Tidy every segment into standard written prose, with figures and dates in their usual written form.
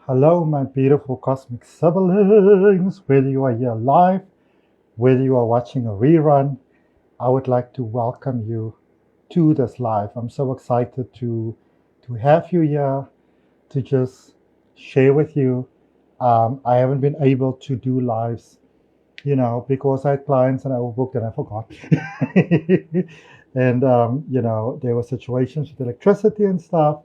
Hello, my beautiful cosmic siblings. Whether you are here live, whether you are watching a rerun, I would like to welcome you to this live. I'm so excited to have you here to just share with you. I haven't been able to do lives, because I had clients and I overbooked and I forgot. And there were situations with electricity and stuff.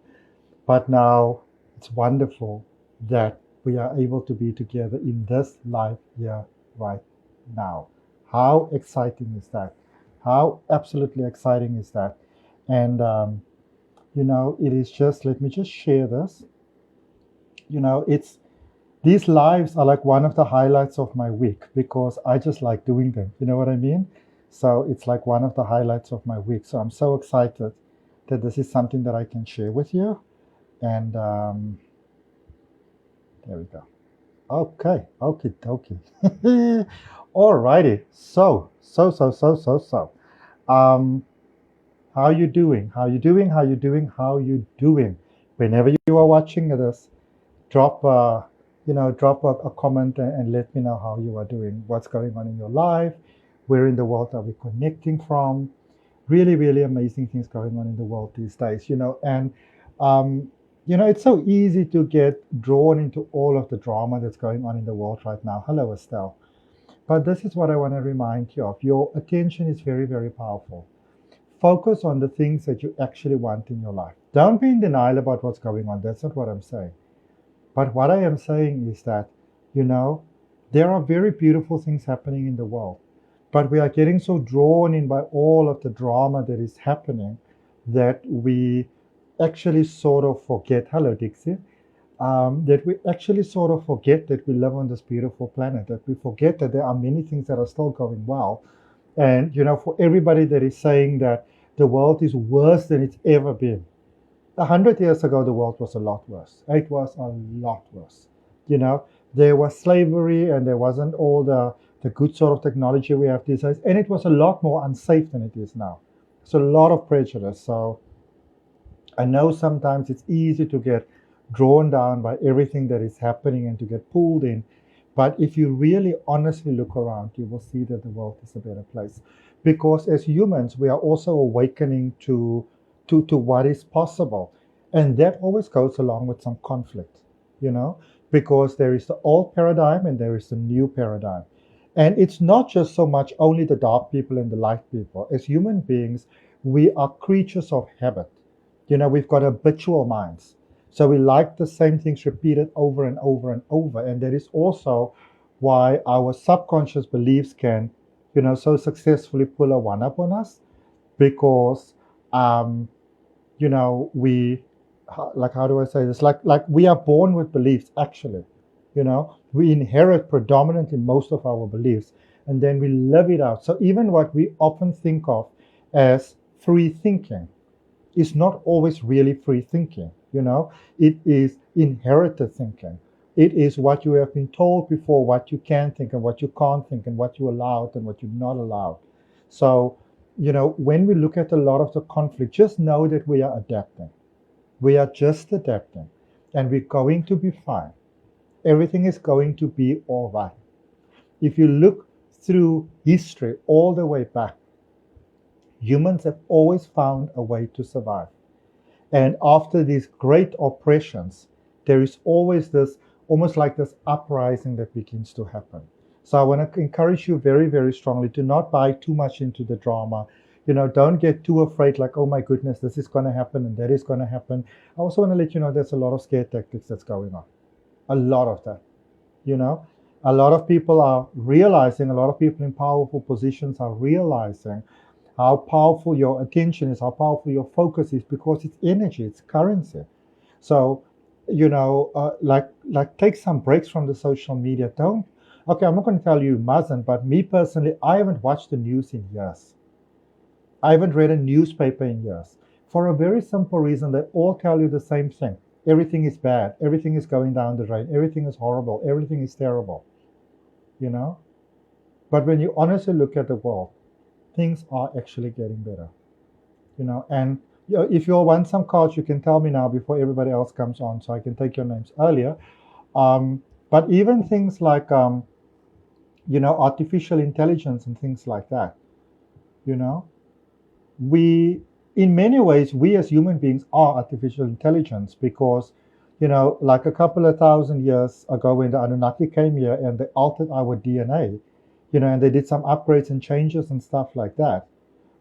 But now it's wonderful that we are able to be together in this life here right now. How exciting is that? How absolutely exciting is that? And, it is just, let me just share this. It's these lives are like one of the highlights of my week because I just like doing them. You know what I mean? So it's like one of the highlights of my week. So I'm so excited that this is something that I can share with you. And, there we go. Okay, okay, okay. Alrighty. So. Um, how you doing? How you doing? How you doing? How you doing? Whenever you are watching this, drop drop a comment and let me know how you are doing. What's going on in your life? Where in the world are we connecting from? Really, really amazing things going on in the world these days, and um, it's so easy to get drawn into all of the drama that's going on in the world right now. Hello, Estelle. But this is what I want to remind you of. Your attention is very, very powerful. Focus on the things that you actually want in your life. Don't be in denial about what's going on. That's not what I'm saying. But what I am saying is that, you know, there are very beautiful things happening in the world. But we are getting so drawn in by all of the drama that is happening that we actually sort of forget. Hello, Dixie. That we actually sort of forget that we live on this beautiful planet, that we forget that there are many things that are still going well. And, for everybody that is saying that the world is worse than it's ever been, 100 years ago, the world was a lot worse. It was a lot worse. You know, there was slavery and there wasn't all the good sort of technology we have these days. And it was a lot more unsafe than it is now. So a lot of prejudice. So I know sometimes it's easy to get drawn down by everything that is happening and to get pulled in. But if you really honestly look around, you will see that the world is a better place. Because as humans, we are also awakening to what is possible. And that always goes along with some conflict, you know, because there is the old paradigm and there is the new paradigm. And it's not just so much only the dark people and the light people. As human beings, we are creatures of habit. We've got habitual minds. So we like the same things repeated over and over and over. And that is also why our subconscious beliefs can, so successfully pull a one up on us because, um, we, like, how do I say this? Like we are born with beliefs, actually. We inherit predominantly most of our beliefs and then we live it out. So even what we often think of as free thinking, is not always really free thinking. It is inherited thinking. It is what you have been told before, what you can think and what you can't think, and what you allowed and what you're not allowed. So, when we look at a lot of the conflict, just know that we are adapting. We are just adapting, and we're going to be fine. Everything is going to be all right. If you look through history all the way back, humans have always found a way to survive. And after these great oppressions, there is always this, almost like this uprising that begins to happen. So I want to encourage you very, very strongly to not buy too much into the drama. Don't get too afraid, like, oh my goodness, this is going to happen and that is going to happen. I also want to let you know there's a lot of scare tactics that's going on. A lot of that. You know, a lot of people are realizing, a lot of people in powerful positions are realizing how powerful your attention is, how powerful your focus is, because it's energy, it's currency. So, like take some breaks from the social media. Don't. Okay, I'm not going to tell you mustn't, but me personally, I haven't watched the news in years. I haven't read a newspaper in years. For a very simple reason, they all tell you the same thing. Everything is bad. Everything is going down the drain. Everything is horrible. Everything is terrible. You know. But when you honestly look at the world, things are actually getting better. And if you all want some cards, you can tell me now before everybody else comes on, so I can take your names earlier. But even things like, artificial intelligence and things like that, you know, we, in many ways, we as human beings are artificial intelligence because, like a couple of thousand years ago when the Anunnaki came here and they altered our DNA, and they did some upgrades and changes and stuff like that.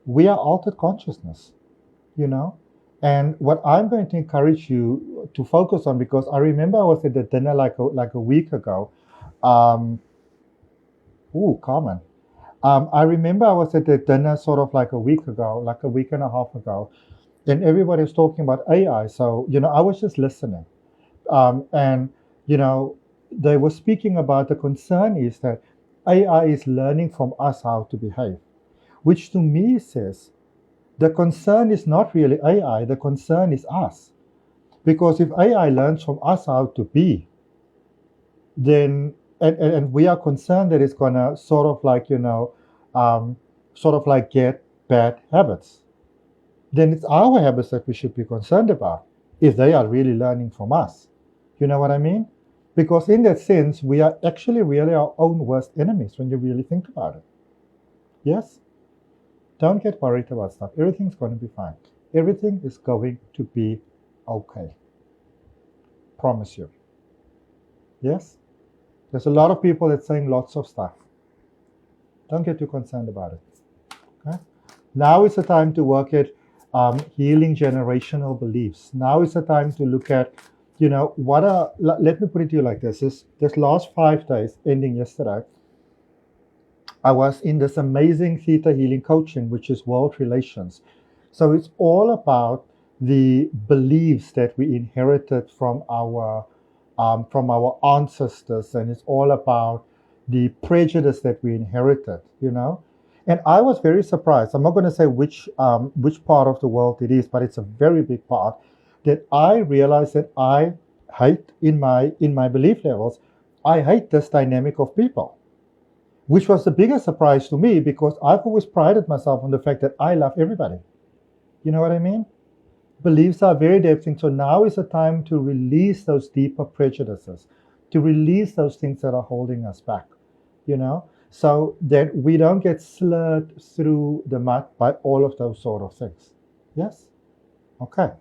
We are altered consciousness, you know. And what I'm going to encourage you to focus on, because I remember I was at the dinner like a week ago. Um, Carmen. I remember I was at the dinner sort of like a week ago, like a week and a half ago, and everybody was talking about AI. So, I was just listening. And, you know, they were speaking about the concern is that AI is learning from us how to behave, which to me says the concern is not really AI, the concern is us. Because if AI learns from us how to be, then and we are concerned that it's gonna sort of like sort of like get bad habits, then it's our habits that we should be concerned about if they are really learning from us. You know what I mean? Because in that sense, we are actually really our own worst enemies when you really think about it. Yes? Don't get worried about stuff. Everything's going to be fine. Everything is going to be okay. Promise you. Yes? There's a lot of people that's saying lots of stuff. Don't get too concerned about it. Okay? Now is the time to work at healing generational beliefs. Now is the time to look at, let me put it to you like this. This last 5 days, ending yesterday, I was in this amazing ThetaHealing coaching, which is world relations. So it's all about the beliefs that we inherited from our ancestors, and it's all about the prejudice that we inherited. And I was very surprised. I'm not going to say which part of the world it is, but it's a very big part that I realized that I hate in my belief levels. I hate this dynamic of people, which was the biggest surprise to me because I've always prided myself on the fact that I love everybody. You know what I mean? Beliefs are very tempting. So now is the time to release those deeper prejudices, to release those things that are holding us back, so that we don't get slurred through the mud by all of those sort of things. Yes? Okay.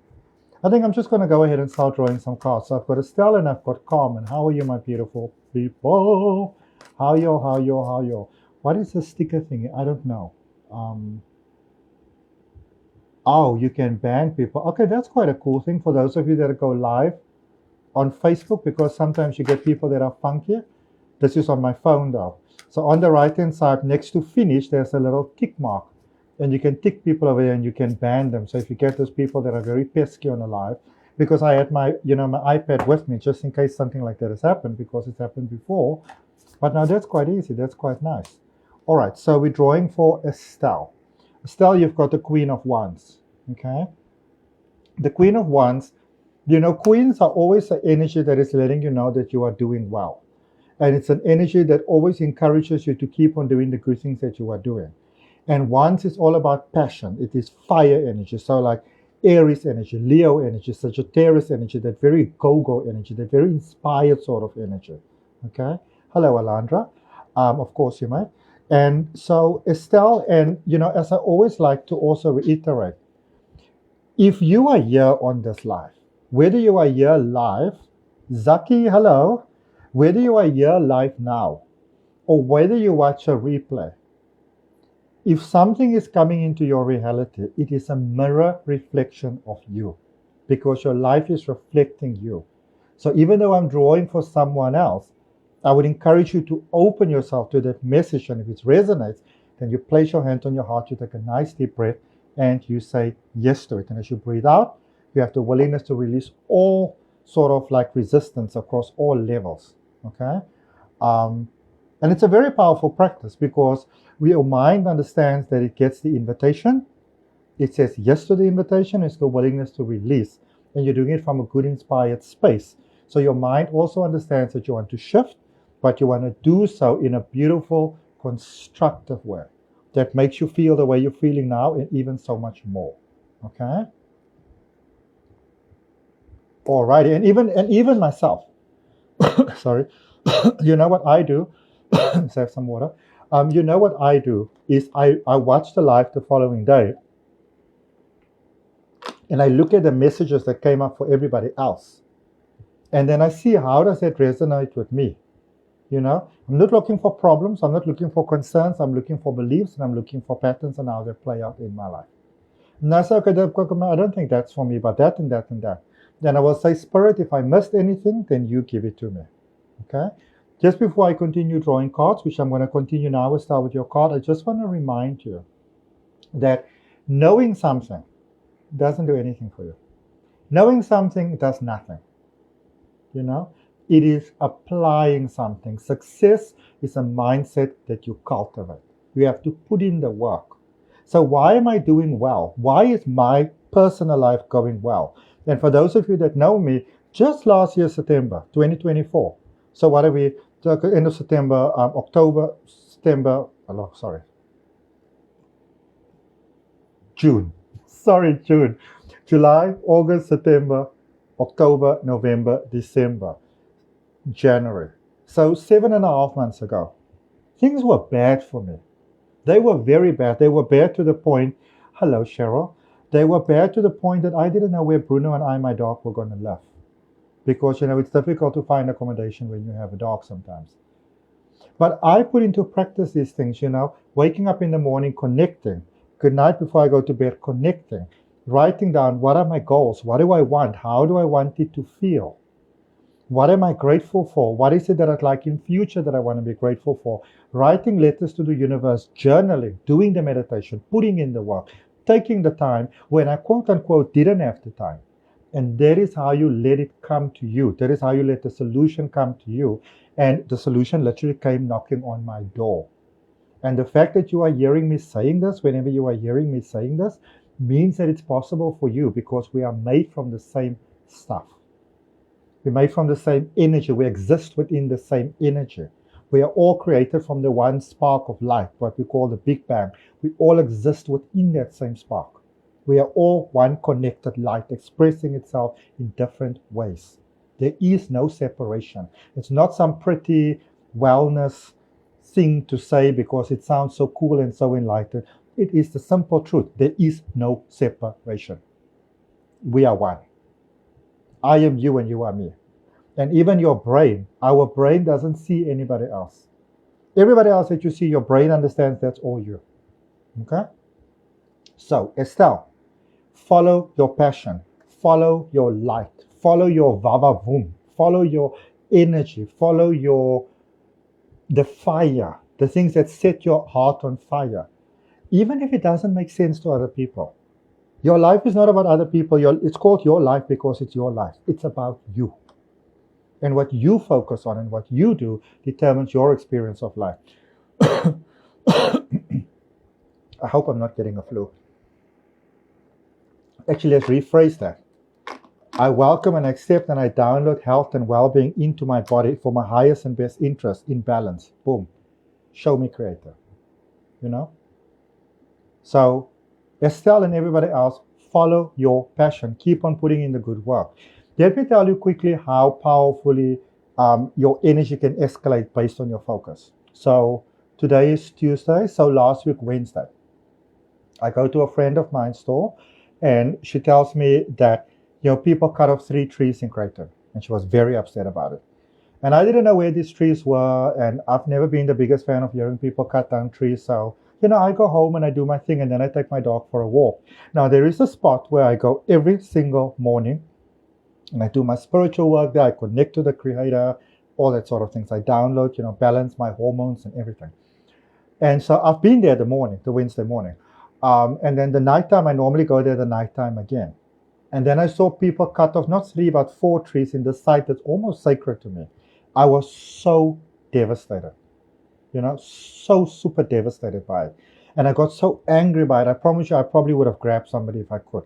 I think I'm just going to go ahead and start drawing some cards. So I've got Estelle and I've got Carmen. How are you, my beautiful people? How yo? What is the sticker thing? I don't know. Oh, you can ban people. Okay, that's quite a cool thing for those of you that go live on Facebook, because sometimes you get people that are funky. This is on my phone though. So on the right-hand side, next to finish, there's a little tick mark. And you can tick people over there and you can ban them. So if you get those people that are very pesky on a live, because I had my iPad with me just in case something like that has happened, because it's happened before. But now that's quite easy. That's quite nice. All right, so we're drawing for Estelle. Estelle, you've got the Queen of Wands. Okay? The Queen of Wands, queens are always an energy that is letting you know that you are doing well. And it's an energy that always encourages you to keep on doing the good things that you are doing. And Wands is all about passion. It is fire energy. So like Aries energy, Leo energy, Sagittarius energy, that very go-go energy, that very inspired sort of energy. Okay? Hello, Alandra. Of course you might. And so Estelle, and as I always like to also reiterate, if you are here on this live, whether you are here live, Zaki, hello, whether you are here live now, or whether you watch a replay, if something is coming into your reality, it is a mirror reflection of you, because your life is reflecting you. So even though I'm drawing for someone else, I would encourage you to open yourself to that message, and if it resonates, then you place your hand on your heart, you take a nice deep breath, and you say yes to it. And as you breathe out, you have the willingness to release all sort of like resistance across all levels. Okay? And it's a very powerful practice because your mind understands that it gets the invitation. It says yes to the invitation. It's the willingness to release. And you're doing it from a good, inspired space. So your mind also understands that you want to shift, but you want to do so in a beautiful, constructive way that makes you feel the way you're feeling now and even so much more. Okay? All righty. And even myself, Sorry. You know what I do? Let's have some water. You know what I do is I watch the live the following day, and I look at the messages that came up for everybody else. And then I see how does that resonate with me. I'm not looking for problems. I'm not looking for concerns. I'm looking for beliefs, and I'm looking for patterns and how they play out in my life. And I say, okay, I don't think that's for me, but that and that and that. Then I will say, Spirit, if I missed anything, then you give it to me. Okay? Just before I continue drawing cards, which I'm going to continue now, we'll start with your card. I just want to remind you that knowing something doesn't do anything for you. Knowing something does nothing. It is applying something. Success is a mindset that you cultivate. You have to put in the work. So why am I doing well? Why is my personal life going well? And for those of you that know me, just last year, September 2024. So what are we? End of September, October, September. Oh, sorry, June. Sorry, June. July, August, September, October, November, December, January. So 7.5 months ago, things were bad for me. They were very bad. They were bad to the point, hello, Cheryl. They were bad to the point that I didn't know where Bruno and I, my dog, were going to live. Because, it's difficult to find accommodation when you have a dog sometimes. But I put into practice these things, waking up in the morning, connecting. Good night before I go to bed, connecting. Writing down, what are my goals? What do I want? How do I want it to feel? What am I grateful for? What is it that I'd like in future that I want to be grateful for? Writing letters to the universe, journaling, doing the meditation, putting in the work, taking the time when I quote unquote didn't have the time. And that is how you let it come to you. That is how you let the solution come to you. And the solution literally came knocking on my door. And the fact that you are hearing me saying this, whenever you are hearing me saying this, means that it's possible for you because we are made from the same stuff. We're made from the same energy. We exist within the same energy. We are all created from the one spark of light, what we call the Big Bang. We all exist within that same spark. We are all one connected light expressing itself in different ways. There is no separation. It's not some pretty wellness thing to say because it sounds so cool and so enlightened. It is the simple truth. There is no separation. We are one. I am you and you are me. And even your brain, our brain doesn't see anybody else. Everybody else that you see, your brain understands that's all you. Okay? So, Estelle, follow your passion. Follow your light. Follow your vava voom. Follow your energy. Follow the fire. The things that set your heart on fire. Even if it doesn't make sense to other people. Your life is not about other people. It's called your life because it's your life. It's about you. And what you focus on and what you do determines your experience of life. I hope I'm not getting a flu. Actually, let's rephrase that. I welcome and accept and I download health and well-being into my body for my highest and best interest in balance. Boom. Show me, Creator. So, Estelle and everybody else, follow your passion. Keep on putting in the good work. Let me tell you quickly how powerfully your energy can escalate based on your focus. So today is Tuesday, so last week, Wednesday, I go to a friend of mine's store and she tells me that, people cut off 3 trees in Creighton. And she was very upset about it. And I didn't know where these trees were. And I've never been the biggest fan of hearing people cut down trees. So, I go home and I do my thing and then I take my dog for a walk. Now, there is a spot where I go every single morning and I do my spiritual work there. I connect to the Creator, all that sort of things. I download, balance my hormones and everything. And so I've been there the Wednesday morning. And then the nighttime, I normally go there the nighttime again. And then I saw people cut off not 3, but 4 trees in the site that's almost sacred to me. I was so devastated, so super devastated by it. And I got so angry by it. I promise you, I probably would have grabbed somebody if I could.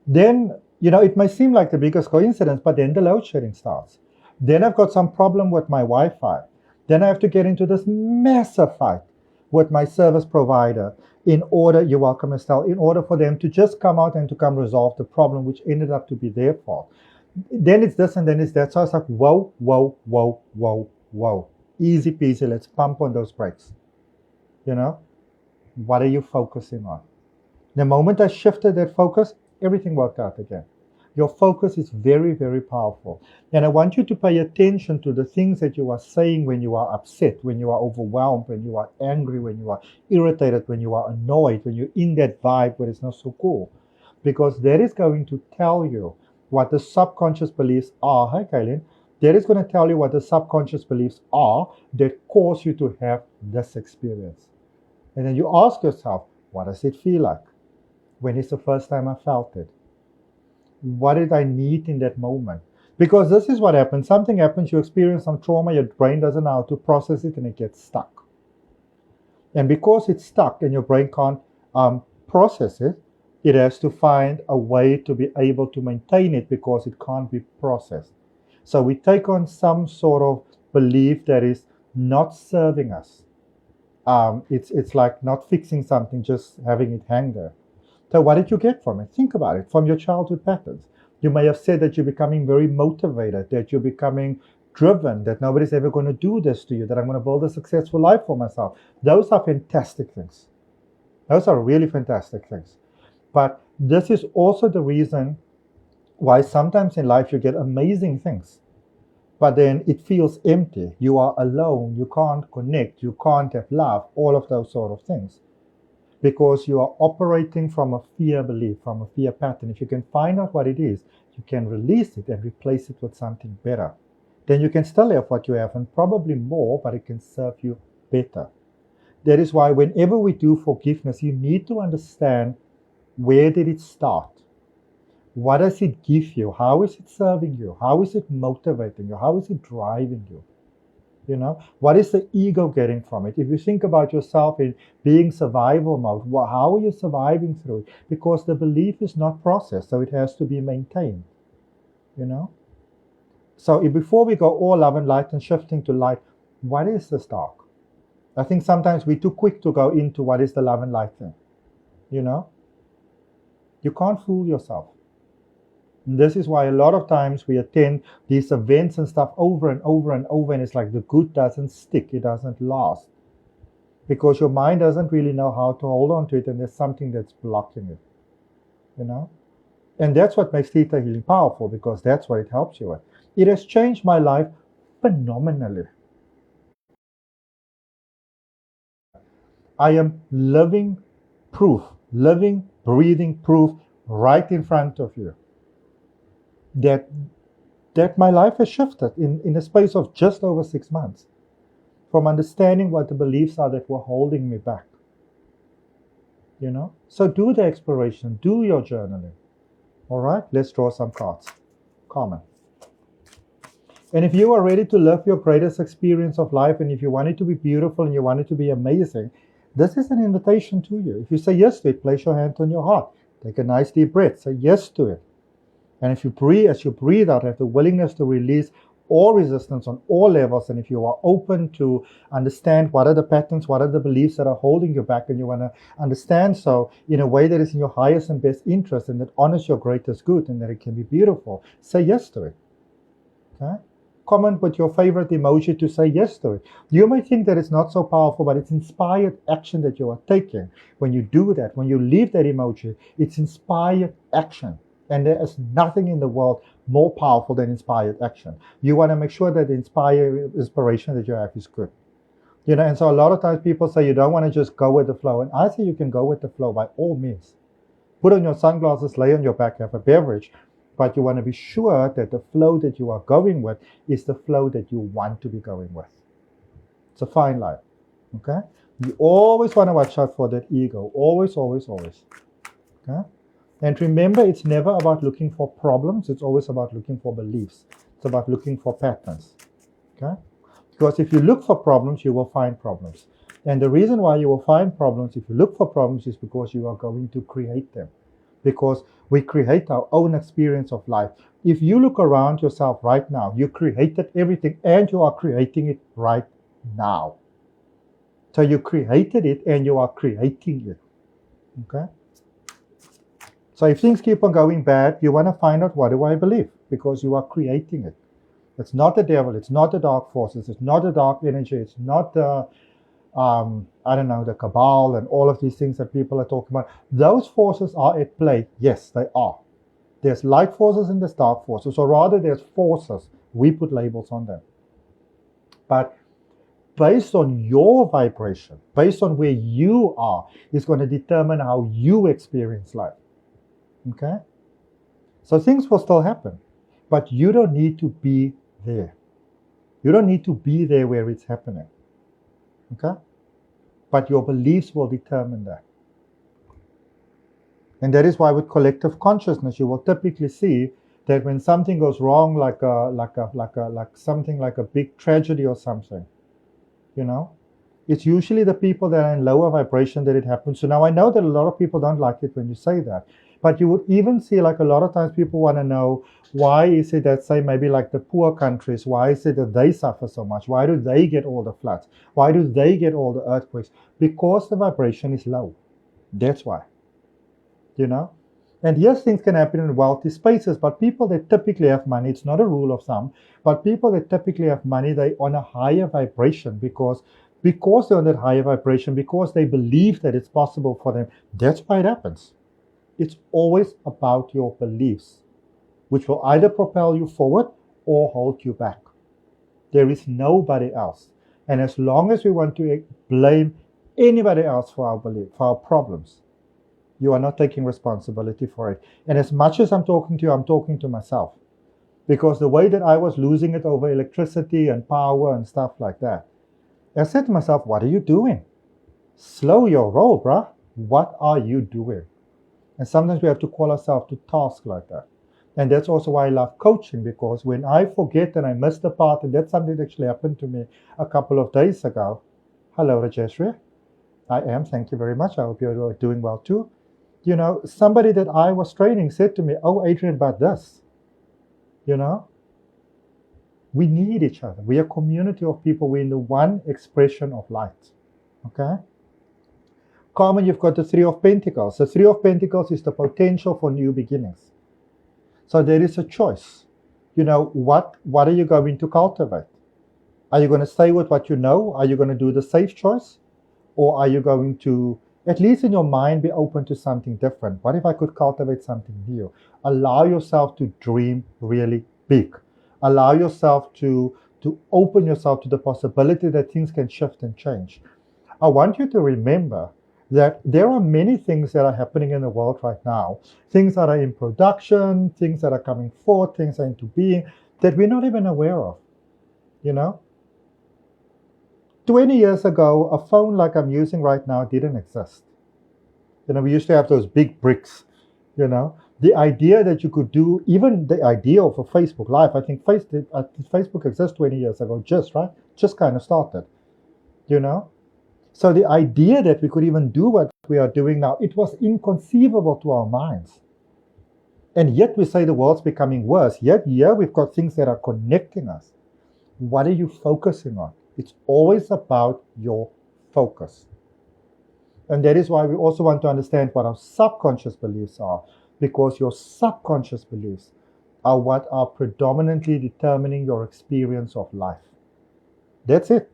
Then, it may seem like the biggest coincidence, but then the load shedding starts. Then I've got some problem with my Wi-Fi. Then I have to get into this massive fight with my service provider you're welcome, Estelle, in order for them to just come out and to come resolve the problem, which ended up to be their fault. Then it's this and then it's that. So it's like, whoa, whoa, whoa, whoa, whoa. Easy peasy, let's pump on those brakes. You know, what are you focusing on? The moment I shifted that focus, everything worked out again. Your focus is very, very powerful. And I want you to pay attention to the things that you are saying when you are upset, when you are overwhelmed, when you are angry, when you are irritated, when you are annoyed, when you're in that vibe where it's not so cool. Because that is going to tell you what the subconscious beliefs are. Hi, Kaylin. That is going to tell you what the subconscious beliefs are that cause you to have this experience. And then you ask yourself, what does it feel like? When is the first time I felt it? What did I need in that moment? Because this is what happens. Something happens, you experience some trauma, your brain doesn't know how to process it, and it gets stuck. And because it's stuck and your brain can't process it, it has to find a way to be able to maintain it because it can't be processed. So we take on some sort of belief that is not serving us. It's like not fixing something, just having it hang there. So what did you get from it? Think about it. From your childhood patterns. You may have said that you're becoming very motivated, that you're becoming driven, that nobody's ever going to do this to you, that I'm going to build a successful life for myself. Those are fantastic things. Those are really fantastic things. But this is also the reason why sometimes in life you get amazing things, but then it feels empty. You are alone. You can't connect. You can't have love, all of those sort of things. Because you are operating from a fear belief, from a fear pattern. If you can find out what it is, you can release it and replace it with something better. Then you can still have what you have and probably more, but it can serve you better. That is why whenever we do forgiveness, you need to understand, where did it start? What does it give you? How is it serving you? How is it motivating you? How is it driving you? You know, what is the ego getting from it? If you think about yourself in being survival mode, how are you surviving through it? Because the belief is not processed, so it has to be maintained. You know, so before we go all love and light and shifting to light, what is this dark? I think sometimes we're too quick to go into what is the love and light thing. You know, you can't fool yourself. And this is why a lot of times we attend these events and stuff over and over and over, and it's like the good doesn't stick, it doesn't last. Because your mind doesn't really know how to hold on to it, and there's something that's blocking it. You know? And that's what makes Theta Healing powerful, because that's what it helps you with. It has changed my life phenomenally. I am living proof, living, breathing proof right in front of you that my life has shifted in a space of just over 6 months, from understanding what the beliefs are that were holding me back. You know? So do the exploration, do your journaling. All right, let's draw some cards. Carmen. And if you are ready to live your greatest experience of life, and if you want it to be beautiful and you want it to be amazing, this is an invitation to you. If you say yes to it, place your hand on your heart. Take a nice deep breath. Say yes to it. And if you breathe, as you breathe out, have the willingness to release all resistance on all levels. And if you are open to understand what are the patterns, what are the beliefs that are holding you back, and you want to understand so in a way that is in your highest and best interest and that honors your greatest good and that it can be beautiful, say yes to it. Okay? Comment with your favorite emoji to say yes to it. You may think that it's not so powerful, but it's inspired action that you are taking. When you do that, when you leave that emoji, it's inspired action. And there is nothing in the world more powerful than inspired action. You want to make sure that the inspiration that you have is good. You know, and so a lot of times people say you don't want to just go with the flow. And I say you can go with the flow by all means. Put on your sunglasses, lay on your back, have a beverage. But you want to be sure that the flow that you are going with is the flow that you want to be going with. It's a fine line. Okay? You always want to watch out for that ego. Always, always, always. Okay? And remember, it's never about looking for problems. It's always about looking for beliefs. It's about looking for patterns. Okay? Because if you look for problems, you will find problems. And the reason why you will find problems if you look for problems is because you are going to create them. Because we create our own experience of life. If you look around yourself right now, you created everything and you are creating it right now. So you created it and you are creating it. Okay? So if things keep on going bad, you want to find out, what do I believe? Because you are creating it. It's not the devil. It's not the dark forces. It's not the dark energy. It's not the, I don't know, the cabal and all of these things that people are talking about. Those forces are at play. Yes, they are. There's light forces and there's dark forces. Or rather, there's forces. We put labels on them. But based on your vibration, based on where you are, is going to determine how you experience life. Okay? So things will still happen, but you don't need to be there. You don't need to be there where it's happening. Okay? But your beliefs will determine that. And that is why with collective consciousness, you will typically see that when something goes wrong, like something like a big tragedy or something, you know, it's usually the people that are in lower vibration that it happens. So now I know that a lot of people don't like it when you say that, but you would even see, like, a lot of times people want to know, why is it that, say, maybe like the poor countries, why is it that they suffer so much? Why do they get all the floods? Why do they get all the earthquakes? Because the vibration is low. That's why, you know. And yes, things can happen in wealthy spaces, but people that typically have money, it's not a rule of thumb, but people that typically have money, they're on a higher vibration because they're on that higher vibration, because they believe that it's possible for them. That's why it happens. It's always about your beliefs, which will either propel you forward or hold you back. There is nobody else. And as long as we want to blame anybody else for our belief, for our problems, you are not taking responsibility for it. And as much as I'm talking to you, I'm talking to myself. Because the way that I was losing it over electricity and power and stuff like that, I said to myself, what are you doing? Slow your roll, bruh. What are you doing? And sometimes we have to call ourselves to task like that. And that's also why I love coaching, because when I forget and I miss the part, and that's something that actually happened to me a couple of days ago. Hello, Rajeshri. I am. Thank you very much. I hope you're doing well too. You know, somebody that I was training said to me, oh, Adrian, about this. You know, we need each other. We are a community of people. We're in the one expression of light. Okay? Carmen, you've got the Three of Pentacles. The Three of Pentacles is the potential for new beginnings. So there is a choice. You know, what are you going to cultivate? Are you going to stay with what you know? Are you going to do the safe choice? Or are you going to, at least in your mind, be open to something different? What if I could cultivate something new? Allow yourself to dream really big. Allow yourself to open yourself to the possibility that things can shift and change. I want you to remember that there are many things that are happening in the world right now. Things that are in production, things that are coming forth, things that are into being that we're not even aware of, you know? 20 years ago, a phone like I'm using right now didn't exist. You know, we used to have those big bricks, you know. The idea that you could do, even the idea of a Facebook Live, I think Facebook exists 20 years ago, just kind of started, you know. So the idea that we could even do what we are doing now, it was inconceivable to our minds. And yet we say the world's becoming worse. Yet here we've got things that are connecting us. What are you focusing on? It's always about your focus. And that is why we also want to understand what our subconscious beliefs are, because your subconscious beliefs are what are predominantly determining your experience of life. That's it.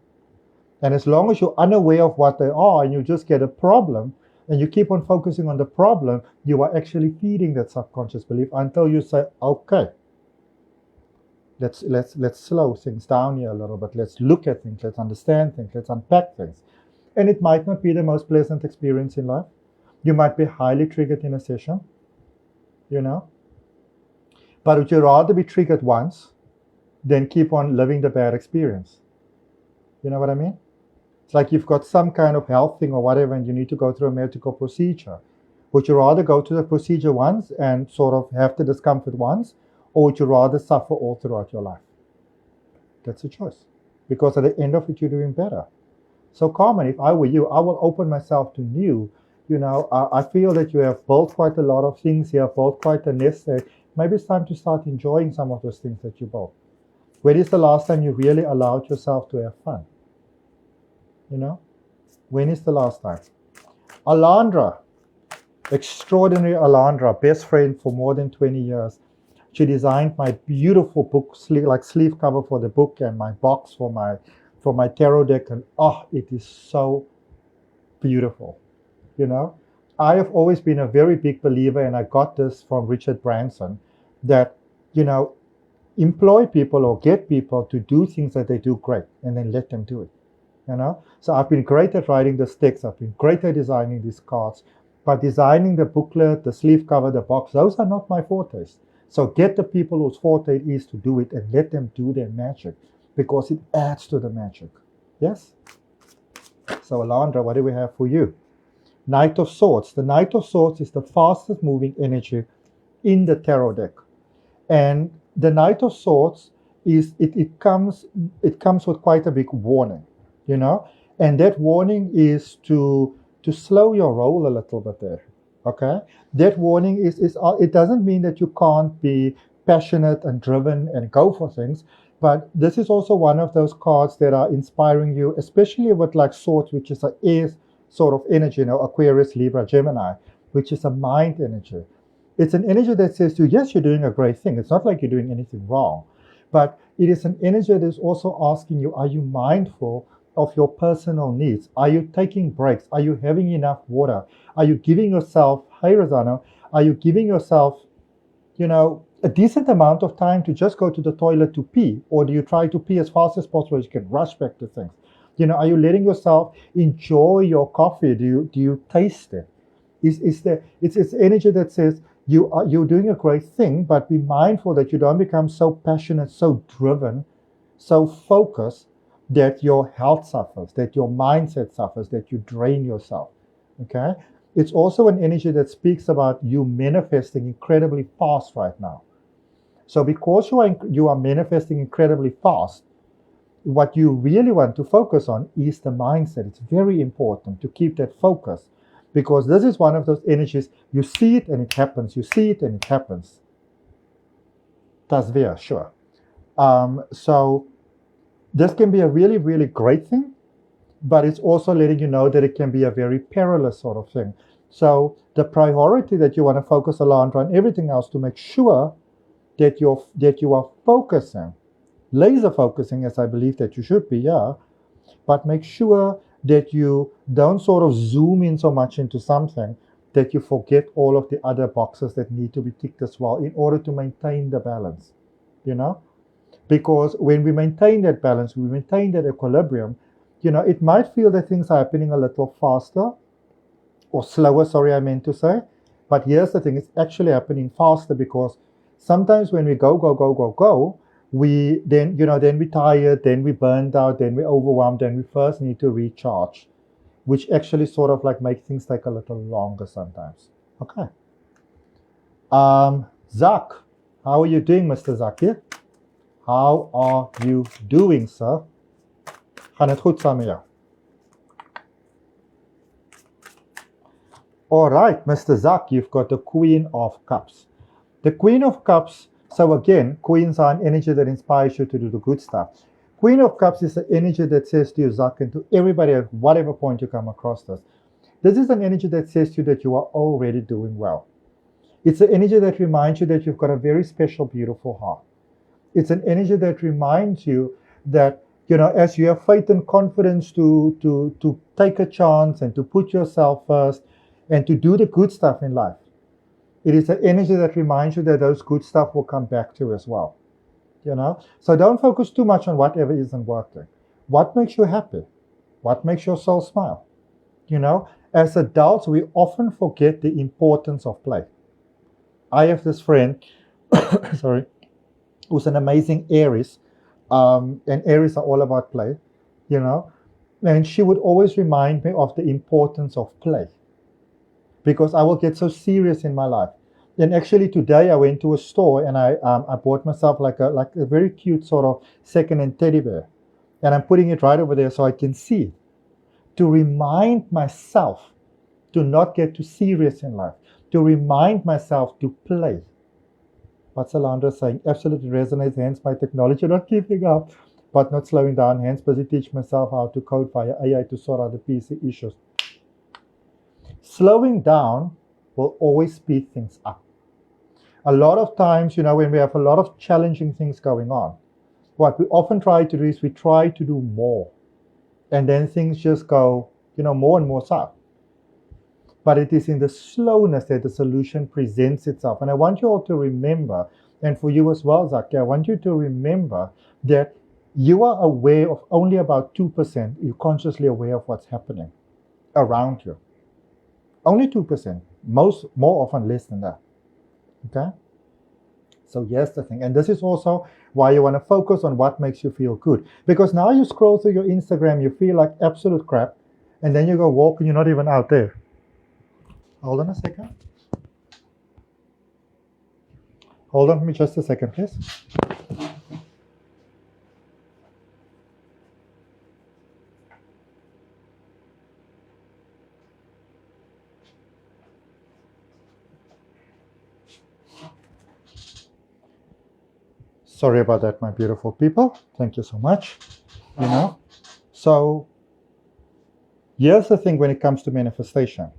And as long as you're unaware of what they are and you just get a problem and you keep on focusing on the problem, you are actually feeding that subconscious belief until you say, okay, let's slow things down here a little bit. Let's look at things. Let's understand things. Let's unpack things. And it might not be the most pleasant experience in life. You might be highly triggered in a session, you know. But would you rather be triggered once than keep on living the bad experience? You know what I mean? It's like you've got some kind of health thing or whatever and you need to go through a medical procedure. Would you rather go to the procedure once and sort of have the discomfort once, or would you rather suffer all throughout your life? That's a choice. Because at the end of it, you're doing better. So Carmen, if I were you, I will open myself to new. You know, I feel that you have built quite a lot of things here, built quite a nest there. Maybe it's time to start enjoying some of those things that you built. When is the last time you really allowed yourself to have fun? You know, when is the last time? Alondra, extraordinary Alondra, best friend for more than 20 years. She designed my beautiful book, sleeve cover for the book, and my box for my tarot deck. And it is so beautiful. You know, I have always been a very big believer, and I got this from Richard Branson, that, employ people or get people to do things that they do great, and then let them do it. So I've been great at writing the sticks. I've been great at designing these cards, but designing the booklet, the sleeve cover, the box, those are not my fortes. So get the people whose forte it is to do it, and let them do their magic, because it adds to the magic. Yes? So Alondra, what do we have for you? Knight of Swords. The Knight of Swords is the fastest moving energy in the tarot deck. And the Knight of Swords is it comes with quite a big warning, and that warning is to slow your roll a little bit there. Okay, that warning is it doesn't mean that you can't be passionate and driven and go for things, but this is also one of those cards that are inspiring you, especially with like swords, which is an air sort of energy, Aquarius, Libra, Gemini, which is a mind energy. It's an energy that says to you, yes, you're doing a great thing. It's not like you're doing anything wrong, but it is an energy that is also asking you, are you mindful of your personal needs? Are you taking breaks? Are you having enough water? Are you giving yourself, hey Rosano, are you giving yourself, a decent amount of time to just go to the toilet to pee? Or do you try to pee as fast as possible so you can rush back to things? Are you letting yourself enjoy your coffee? Do you taste it? It's energy that says you're doing a great thing, but be mindful that you don't become so passionate, so driven, so focused that your health suffers, that your mindset suffers, that you drain yourself. Okay? It's also an energy that speaks about you manifesting incredibly fast right now. So because you are manifesting incredibly fast, what you really want to focus on is the mindset. It's very important to keep that focus, because this is one of those energies, you see it and it happens, you see it and it happens. Das wäre, sure. So this can be a really, really great thing, but it's also letting you know that it can be a very perilous sort of thing. So the priority that you want to focus, Alondra, and everything else, to make sure that you are focusing, laser focusing, as I believe that you should be, yeah, but make sure that you don't sort of zoom in so much into something that you forget all of the other boxes that need to be ticked as well in order to maintain the balance, because when we maintain that balance, we maintain that equilibrium, it might feel that things are happening a little faster or slower, sorry, I meant to say, but here's the thing, it's actually happening faster, because sometimes when we go, we then we're tired, then we burned out, then we're overwhelmed, then we first need to recharge, which actually sort of like make things take a little longer sometimes. Okay. Zach, how are you doing, Mr. Zakir? How are you doing, sir? Gaan het goed saam met jou? All right, Mr. Zach, you've got the Queen of Cups. The Queen of Cups, so again, queens are an energy that inspires you to do the good stuff. Queen of Cups is an energy that says to you, Zach, and to everybody at whatever point you come across this, this is an energy that says to you that you are already doing well. It's an energy that reminds you that you've got a very special, beautiful heart. It's an energy that reminds you that, as you have faith and confidence to take a chance and to put yourself first and to do the good stuff in life, it is an energy that reminds you that those good stuff will come back to you as well. So don't focus too much on whatever isn't working. What makes you happy? What makes your soul smile? As adults, we often forget the importance of play. I have this friend, sorry, who's an amazing Aries, and Aries are all about play, and she would always remind me of the importance of play, because I will get so serious in my life. And actually today I went to a store and I bought myself like a very cute sort of second-hand teddy bear, and I'm putting it right over there so I can see it, to remind myself to not get too serious in life, to remind myself to play. What's Alondra saying? Absolutely resonates, hence my technology not keeping up, but not slowing down, hence busy teaching myself how to code via AI to sort out the PC issues. Slowing down will always speed things up. A lot of times, when we have a lot of challenging things going on, what we often try to do is we try to do more. And then things just go, more and more south. But it is in the slowness that the solution presents itself. And I want you all to remember, and for you as well, Zaki, I want you to remember that you are aware of only about 2%. You're consciously aware of what's happening around you. Only 2%. More often less than that. Okay? So here's the thing. And this is also why you want to focus on what makes you feel good. Because now you scroll through your Instagram, you feel like absolute crap, and then you go walk and you're not even out there. Hold on a second. Hold on for me just a second, please. Sorry about that, my beautiful people. Thank you so much. So here's the thing when it comes to manifestation.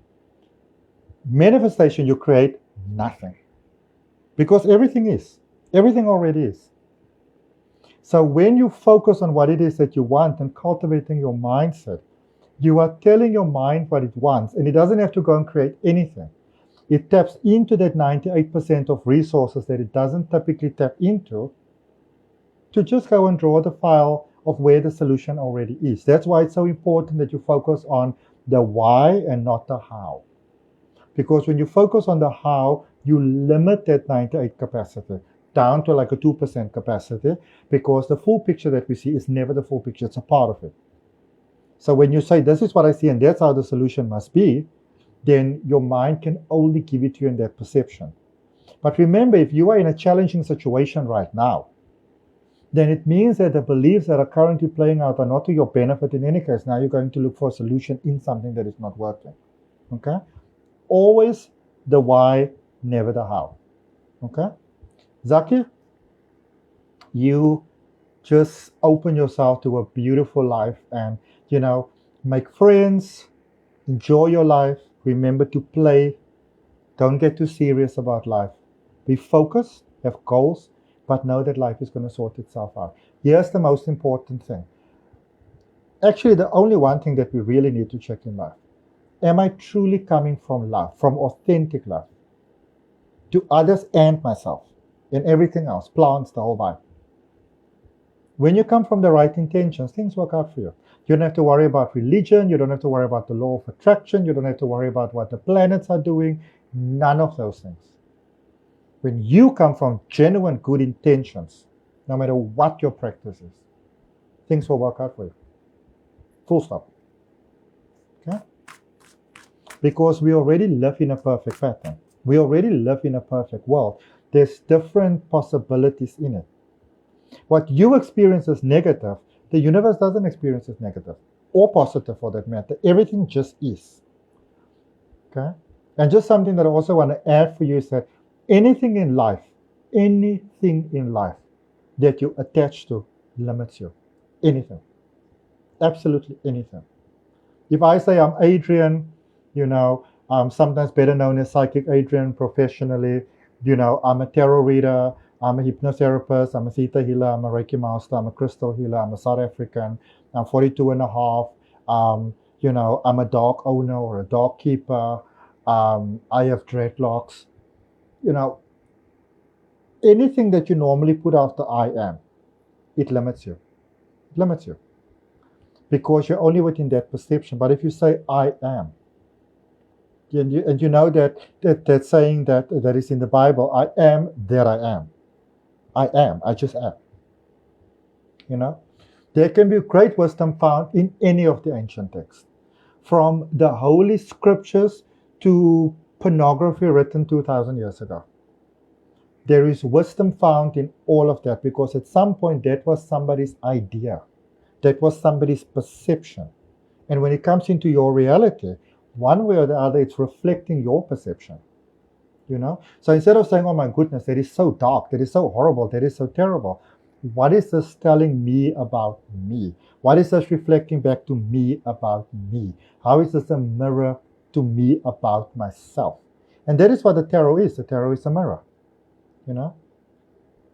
Manifestation, you create nothing. Because everything already is. So when you focus on what it is that you want and cultivating your mindset, you are telling your mind what it wants, and it doesn't have to go and create anything. It taps into that 98% of resources that it doesn't typically tap into to just go and draw the file of where the solution already is. That's why it's so important that you focus on the why and not the how. Because when you focus on the how, you limit that 98 capacity down to like a 2% capacity, because the full picture that we see is never the full picture, it's a part of it. So when you say, this is what I see and that's how the solution must be, then your mind can only give it to you in that perception. But remember, if you are in a challenging situation right now, then it means that the beliefs that are currently playing out are not to your benefit in any case. Now you're going to look for a solution in something that is not working. Okay? Always the why, never the how. Okay? Zaki, you just open yourself to a beautiful life and, make friends, enjoy your life, remember to play, don't get too serious about life. Be focused, have goals, but know that life is going to sort itself out. Here's the most important thing. Actually, the only one thing that we really need to check in life. Am I truly coming from love, from authentic love, to others and myself, and everything else, plants, the whole vibe? When you come from the right intentions, things work out for you. You don't have to worry about religion. You don't have to worry about the law of attraction. You don't have to worry about what the planets are doing. None of those things. When you come from genuine good intentions, no matter what your practice is, things will work out for you. Full stop. Okay? Because we already live in a perfect pattern. We already live in a perfect world. There's different possibilities in it. What you experience as negative, the universe doesn't experience as negative or positive for that matter. Everything just is. Okay? And just something that I also want to add for you is that anything in life that you attach to limits you. Anything. Absolutely anything. If I say I'm Adrian, I'm sometimes better known as Psychic Adrian professionally, I'm a tarot reader, I'm a hypnotherapist, I'm a theta healer, I'm a Reiki master, I'm a crystal healer, I'm a South African, I'm 42 and a half, I'm a dog owner or a dog keeper, I have dreadlocks. Anything that you normally put after I am, it limits you. It limits you. Because you're only within that perception. But if you say I am, and you know that saying that is in the Bible, I am that I am. I am, I just am. There can be great wisdom found in any of the ancient texts. From the holy scriptures to pornography written 2,000 years ago. There is wisdom found in all of that, because at some point that was somebody's idea. That was somebody's perception. And when it comes into your reality, one way or the other, it's reflecting your perception. So instead of saying, oh my goodness, that is so dark, that is so horrible, that is so terrible, what is this telling me about me? What is this reflecting back to me about me? How is this a mirror to me about myself? And that is what the tarot is. The tarot is a mirror. You know,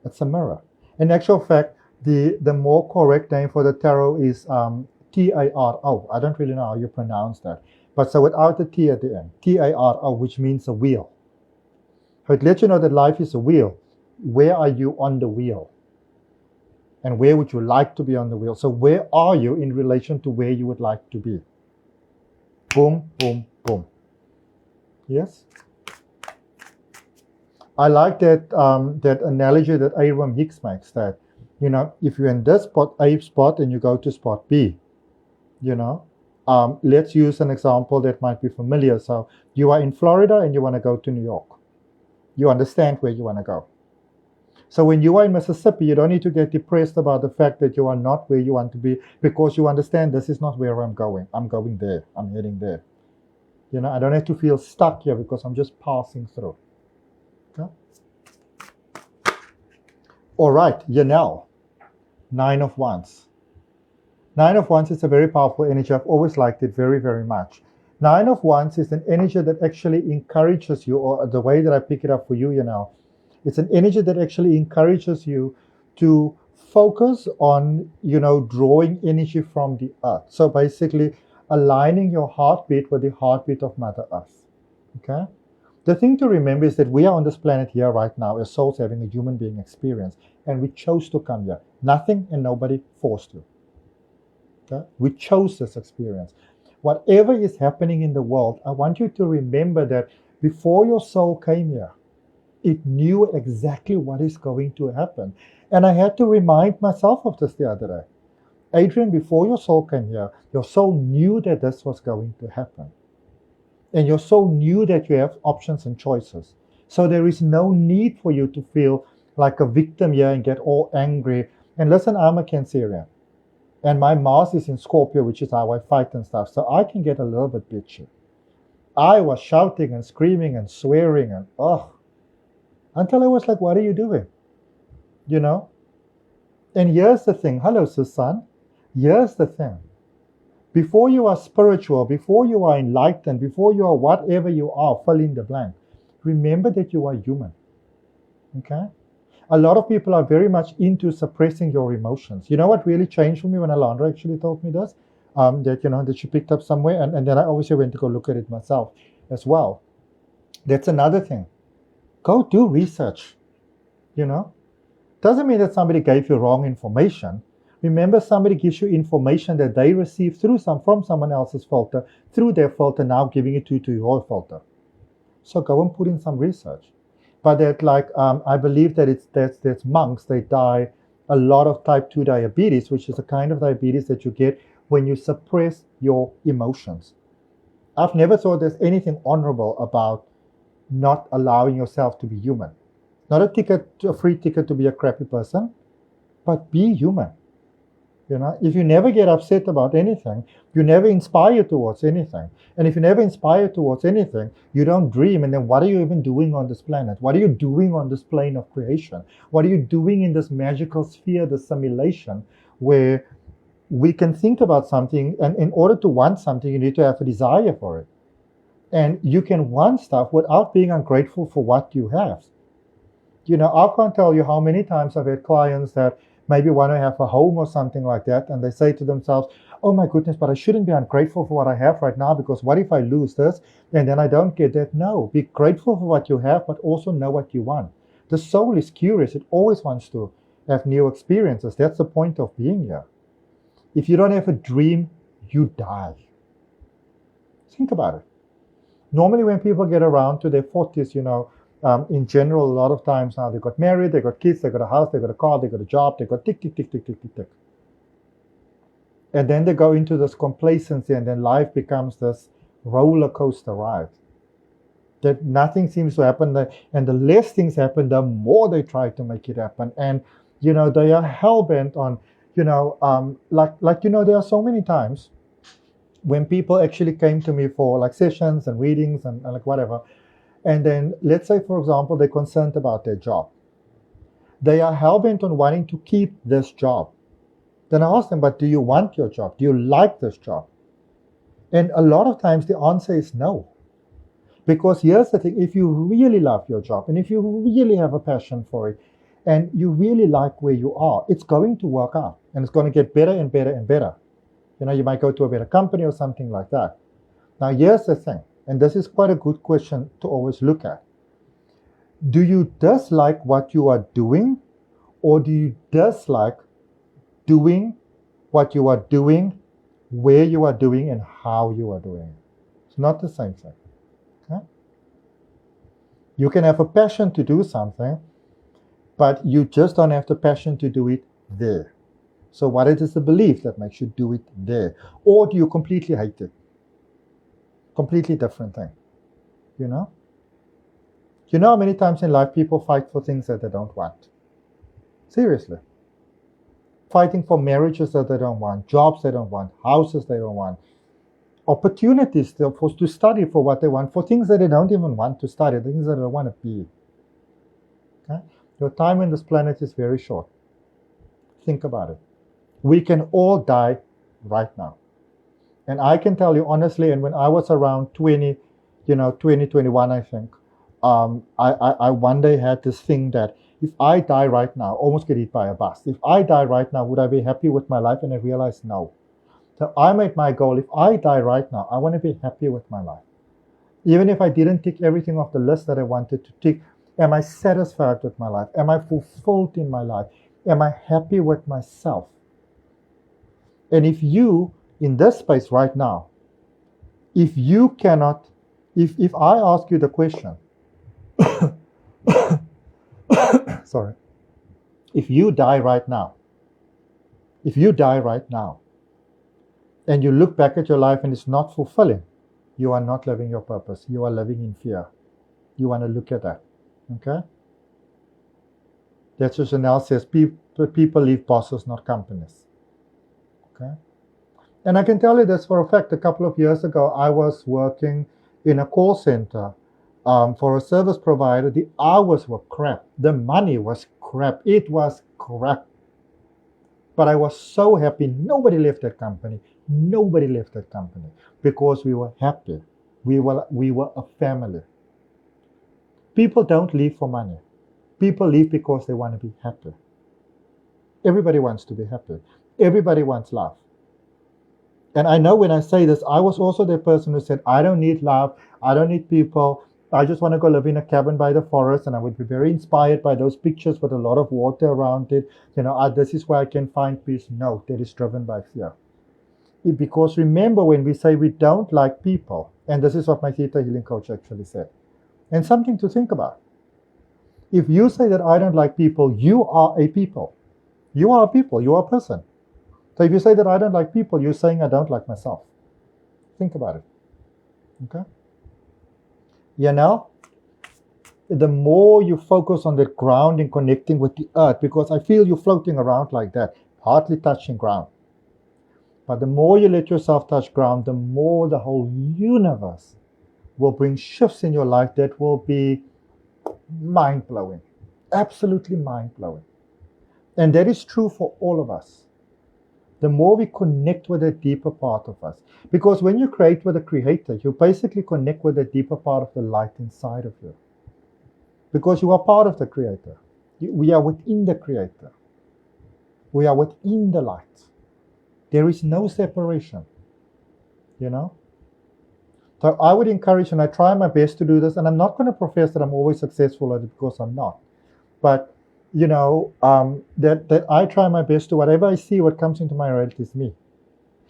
it's a mirror. In actual fact, the more correct name for the tarot is T-A-R-O. I don't really know how you pronounce that. But so without the T at the end, T-A-R-O, which means a wheel. So it lets you know that life is a wheel. Where are you on the wheel? And where would you like to be on the wheel? So where are you in relation to where you would like to be? Boom, boom, boom. Yes? I like that that analogy that Abraham Hicks makes, that, you know, if you're in this spot, A spot, and you go to spot B, you know, let's use an example that might be familiar. So you are in Florida and you want to go to New York. You understand where you want to go. So when you are in Mississippi, you don't need to get depressed about the fact that you are not where you want to be, because you understand this is not where I'm going. I'm going there. I'm heading there. You know, I don't have to feel stuck here because I'm just passing through. Okay? All right, Yanel, 9 of Wands. 9 of Wands is a very powerful energy. I've always liked it very, very much. 9 of Wands is an energy that actually encourages you, or the way that I pick it up for you, Yanel, it's an energy that actually encourages you to focus on, you know, drawing energy from the earth. So basically aligning your heartbeat with the heartbeat of Mother Earth. Okay? The thing to remember is that we are on this planet here right now as souls having a human being experience, and we chose to come here. Nothing and nobody forced you. Okay? We chose this experience. Whatever is happening in the world, I want you to remember that before your soul came here, it knew exactly what is going to happen. And I had to remind myself of this the other day. Adrian, before your soul came here, your soul knew that this was going to happen. And your soul knew that you have options and choices. So there is no need for you to feel like a victim here and get all angry. And listen, I'm a Cancerian. And my Mars is in Scorpio, which is how I fight and stuff. So I can get a little bit bitchy. I was shouting and screaming and swearing and until I was like, what are you doing? You know? And here's the thing. Hello, Susan. Here's the thing. Before you are spiritual, before you are enlightened, before you are whatever you are, fill in the blank, remember that you are human. Okay? A lot of people are very much into suppressing your emotions. You know what really changed for me when Alondra actually told me this? That, you know, that she picked up somewhere, and then I obviously went to go look at it myself as well. That's another thing. Go do research. You know? Doesn't mean that somebody gave you wrong information. Remember, somebody gives you information that they received from someone else's filter, through their filter, now giving it to your filter. So go and put in some research. But that, like, I believe that there's monks, they die a lot of type 2 diabetes, which is a kind of diabetes that you get when you suppress your emotions. I've never thought there's anything honorable about not allowing yourself to be human. Not a free ticket to be a crappy person, but be human. You know, if you never get upset about anything, you never inspire towards anything. And if you never inspire towards anything, you don't dream. And then what are you even doing on this planet? What are you doing on this plane of creation? What are you doing in this magical sphere, this simulation, where we can think about something, and in order to want something, you need to have a desire for it. And you can want stuff without being ungrateful for what you have. You know, I can't tell you how many times I've had clients that maybe want to have a home or something like that, and they say to themselves, oh my goodness, but I shouldn't be ungrateful for what I have right now, because what if I lose this and then I don't get that? No, be grateful for what you have, but also know what you want. The soul is curious. It always wants to have new experiences. That's the point of being here. If you don't have a dream, you die. Think about it. Normally when people get around to their 40s, you know, in general, a lot of times now they got married, they got kids, they got a house, they got a car, they got a job, they got tick, tick, tick, tick, tick, tick, tick. And then they go into this complacency, and then life becomes this roller coaster ride. That nothing seems to happen, and the less things happen, the more they try to make it happen. And, you know, they are hell-bent on, you know, you know, there are so many times when people actually came to me for like sessions and readings and like whatever. And then let's say, for example, they're concerned about their job. They are hell-bent on wanting to keep this job. Then I ask them, but do you want your job? Do you like this job? And a lot of times the answer is no. Because here's the thing, if you really love your job and if you really have a passion for it and you really like where you are, it's going to work out and it's going to get better and better and better. You might go to a better company or something like that. Now, here's the thing, and this is quite a good question to always look at. Do you dislike what you are doing, or do you dislike doing what you are doing, where you are doing, and how you are doing it? It's not the same thing. Okay? You can have a passion to do something, but you just don't have the passion to do it there. So what is the belief that makes you do it there? Or do you completely hate it? Completely different thing. You know how many times in life people fight for things that they don't want? Seriously. Fighting for marriages that they don't want, jobs they don't want, houses they don't want, opportunities they're supposed to study for what they want, for things that they don't even want to study, things that they don't want to be. Okay? Your time on this planet is very short. Think about it. We can all die right now. And I can tell you honestly, and when I was around 21, I think, I one day had this thing that if I die right now, almost get hit by a bus. If I die right now, would I be happy with my life? And I realized no. So I made my goal, if I die right now, I want to be happy with my life. Even if I didn't tick everything off the list that I wanted to tick, am I satisfied with my life? Am I fulfilled in my life? Am I happy with myself? And if you, in this space right now, if you cannot, if I ask you the question, sorry, if you die right now, and you look back at your life and it's not fulfilling, you are not living your purpose. You are living in fear. You want to look at that. Okay? That's what Chanel says, people leave bosses, not companies. Okay? And I can tell you this for a fact. A couple of years ago, I was working in a call center for a service provider. The hours were crap. The money was crap. It was crap. But I was so happy. Nobody left that company. Nobody left that company because we were happy. We were a family. People don't leave for money. People leave because they want to be happy. Everybody wants to be happy. Everybody wants love. And I know when I say this, I was also the person who said, I don't need love. I don't need people. I just want to go live in a cabin by the forest. And I would be very inspired by those pictures with a lot of water around it. This is where I can find peace. No, that is driven by fear. Because remember, when we say we don't like people, and this is what my Theta Healing coach actually said, and something to think about. If you say that I don't like people, you are a people. You are a people. You are a person. So if you say that I don't like people, you're saying I don't like myself. Think about it. Okay? The more you focus on the ground and connecting with the earth, because I feel you're floating around like that, hardly touching ground. But the more you let yourself touch ground, the more the whole universe will bring shifts in your life that will be mind-blowing. Absolutely mind-blowing. And that is true for all of us. The more we connect with a deeper part of us. Because when you create with a creator, you basically connect with a deeper part of the light inside of you. Because you are part of the creator. We are within the creator. We are within the light. There is no separation. So I would encourage, and I try my best to do this, and I'm not going to profess that I'm always successful at it because I'm not. But that I try my best to, whatever I see, what comes into my reality is me.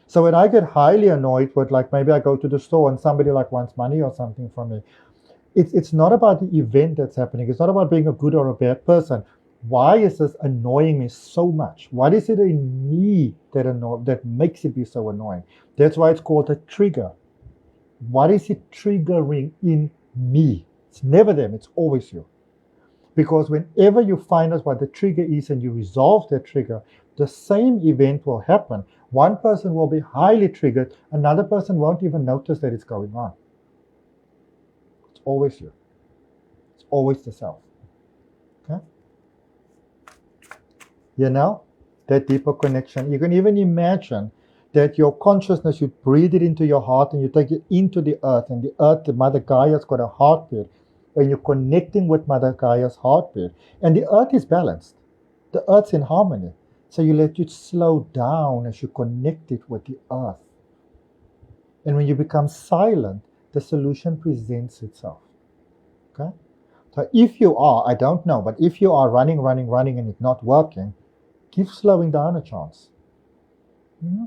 So when I get highly annoyed with, like, maybe I go to the store and somebody wants money or something from me, it's not about the event that's happening. It's not about being a good or a bad person. Why is this annoying me so much? What is it in me that makes it be so annoying? That's why it's called a trigger. What is it triggering in me? It's never them. It's always you. Because whenever you find out what the trigger is and you resolve that trigger, the same event will happen. One person will be highly triggered. Another person won't even notice that it's going on. It's always you. It's always the self. Okay? That deeper connection. You can even imagine that your consciousness, you breathe it into your heart and you take it into the earth, and the earth, the Mother Gaia's got a heartbeat, and you're connecting with Mother Gaia's heartbeat, and the earth is balanced. The earth's in harmony. So you let it slow down as you connect it with the earth. And when you become silent, the solution presents itself. Okay? So if you are, I don't know, but if you are running and it's not working, give slowing down a chance. Mm-hmm.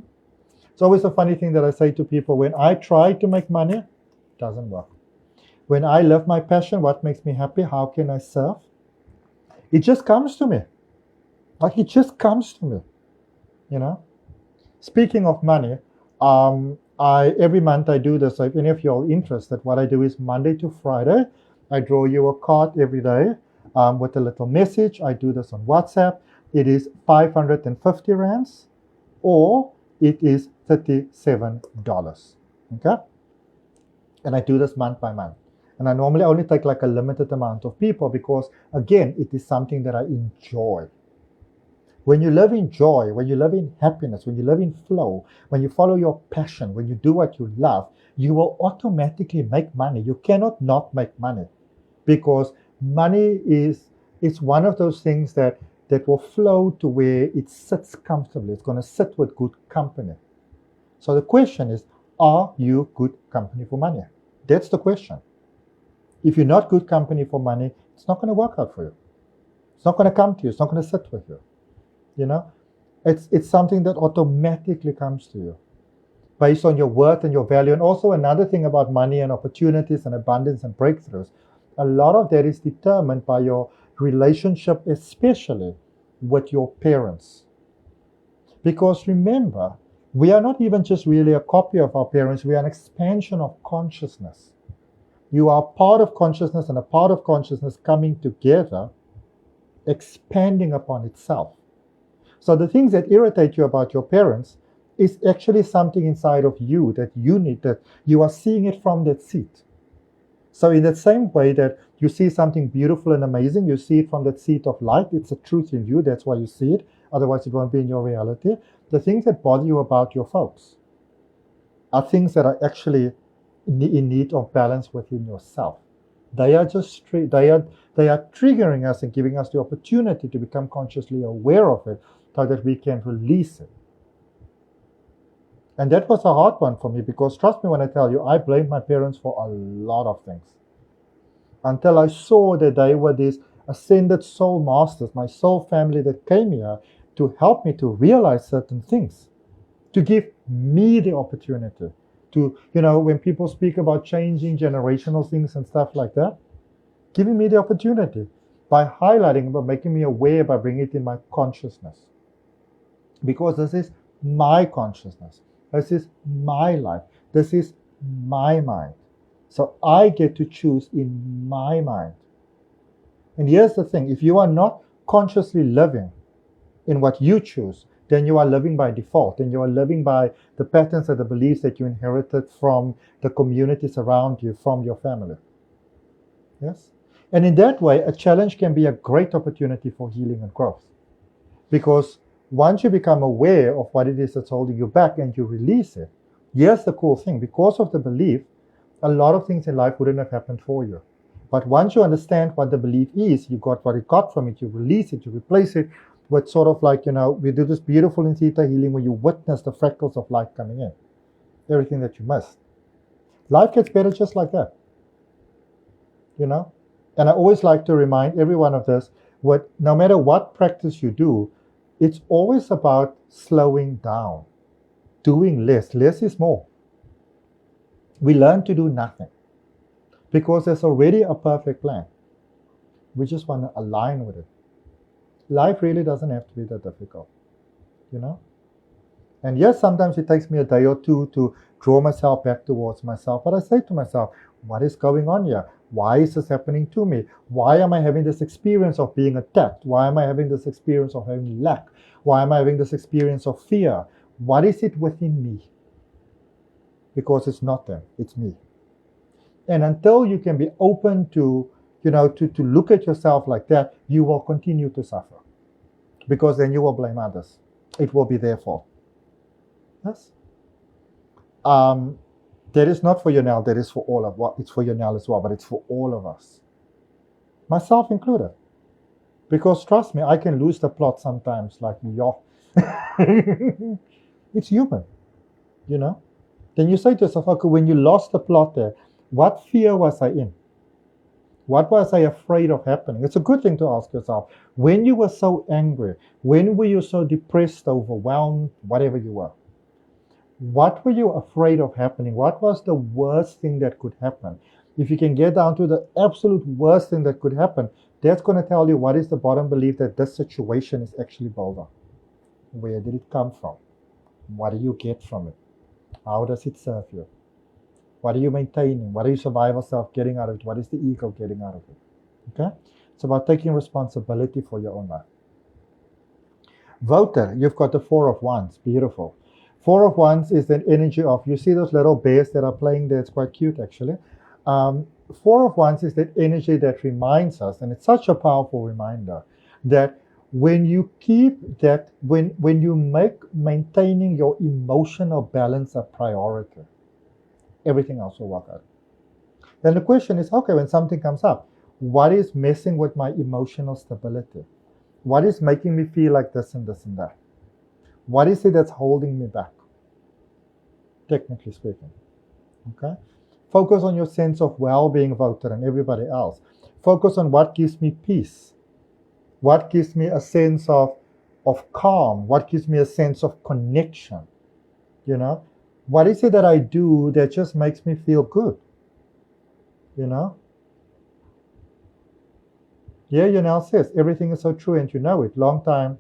It's always a funny thing that I say to people: when I try to make money, it doesn't work. When I love my passion, what makes me happy, how can I serve? It just comes to me. Like, it just comes to me, you know? Speaking of money, every month I do this. So if any of you are interested, what I do is Monday to Friday, I draw you a card every day with a little message. I do this on WhatsApp. It is 550 rands, or it is $37. Okay? And I do this month by month. And I normally only take like a limited amount of people because, again, it is something that I enjoy. When you live in joy, when you live in happiness, when you live in flow, when you follow your passion, when you do what you love, you will automatically make money. You cannot not make money, because money is one of those things that will flow to where it sits comfortably. It's going to sit with good company. So the question is, are you good company for money? That's the question. If you're not good company for money, it's not going to work out for you. It's not going to come to you. It's not going to sit with you. You know, it's something that automatically comes to you based on your worth and your value. And also another thing about money and opportunities and abundance and breakthroughs, a lot of that is determined by your relationship, especially with your parents. Because remember, we are not even just really a copy of our parents, we are an expansion of consciousness. You are part of consciousness, and a part of consciousness coming together, expanding upon itself. So the things that irritate you about your parents is actually something inside of you that you need, that you are seeing it from that seat. So in that same way that you see something beautiful and amazing, you see it from that seat of light. It's a truth in you. That's why you see it. Otherwise, it won't be in your reality. The things that bother you about your folks are things that are actually in need of balance within yourself. They are just they are triggering us and giving us the opportunity to become consciously aware of it, so that we can release it. And that was a hard one for me, because trust me when I tell you, I blamed my parents for a lot of things, until I saw that they were these ascended soul masters, my soul family, that came here to help me to realize certain things, to give me the opportunity to, when people speak about changing generational things and stuff like that, giving me the opportunity by highlighting, by making me aware, by bringing it in my consciousness. Because this is my consciousness. This is my life. This is my mind. So I get to choose in my mind. And here's the thing: if you are not consciously living in what you choose, then you are living by default, and you are living by the patterns and the beliefs that you inherited from the communities around you, from your family. Yes? And in that way, a challenge can be a great opportunity for healing and growth. Because once you become aware of what it is that's holding you back and you release it, here's the cool thing: because of the belief, a lot of things in life wouldn't have happened for you. But once you understand what the belief is, you got what it got from it, you release it, you replace it with sort of like, we do this beautiful in ThetaHealing where you witness the fractals of light coming in. Everything that you missed. Life gets better just like that. And I always like to remind everyone of this: no matter what practice you do, it's always about slowing down, doing less. Less is more. We learn to do nothing because there's already a perfect plan. We just want to align with it. Life really doesn't have to be that difficult, And yes, sometimes it takes me a day or two to draw myself back towards myself. But I say to myself, what is going on here? Why is this happening to me? Why am I having this experience of being attacked? Why am I having this experience of having lack? Why am I having this experience of fear? What is it within me? Because it's not them, it's me. And until you can be open to look at yourself like that, you will continue to suffer. Because then you will blame others. It will be their fault. Yes. That is not for you now, that is for all of what it's for you now as well, but it's for all of us. Myself included. Because trust me, I can lose the plot sometimes, like yo. It's human, you know? Then you say to yourself, okay, when you lost the plot there, what fear was I in? What was I afraid of happening? It's a good thing to ask yourself. When you were so angry, when were you so depressed, overwhelmed, whatever you were? What were you afraid of happening? What was the worst thing that could happen? If you can get down to the absolute worst thing that could happen, that's going to tell you what is the bottom belief that this situation is actually built on. Where did it come from? What do you get from it? How does it serve you? What are you maintaining? What are your survival self getting out of it? What is the ego getting out of it? Okay? It's about taking responsibility for your own life. Voter, you've got the Four of Wands. Beautiful. Four of Wands is the energy of, you see those little bears that are playing there? It's quite cute, actually. Four of Wands is that energy that reminds us, and it's such a powerful reminder, that when you keep that, when you make maintaining your emotional balance a priority, everything else will work out. Then the question is, okay, when something comes up, what is messing with my emotional stability? What is making me feel like this and this and that? What is it that's holding me back? Technically speaking. Okay? Focus on your sense of well-being, voter, and everybody else. Focus on what gives me peace. What gives me a sense of calm? What gives me a sense of connection? You know? What is it that I do that just makes me feel good? You know? Yeah, you now says everything is so true and you know it. Long time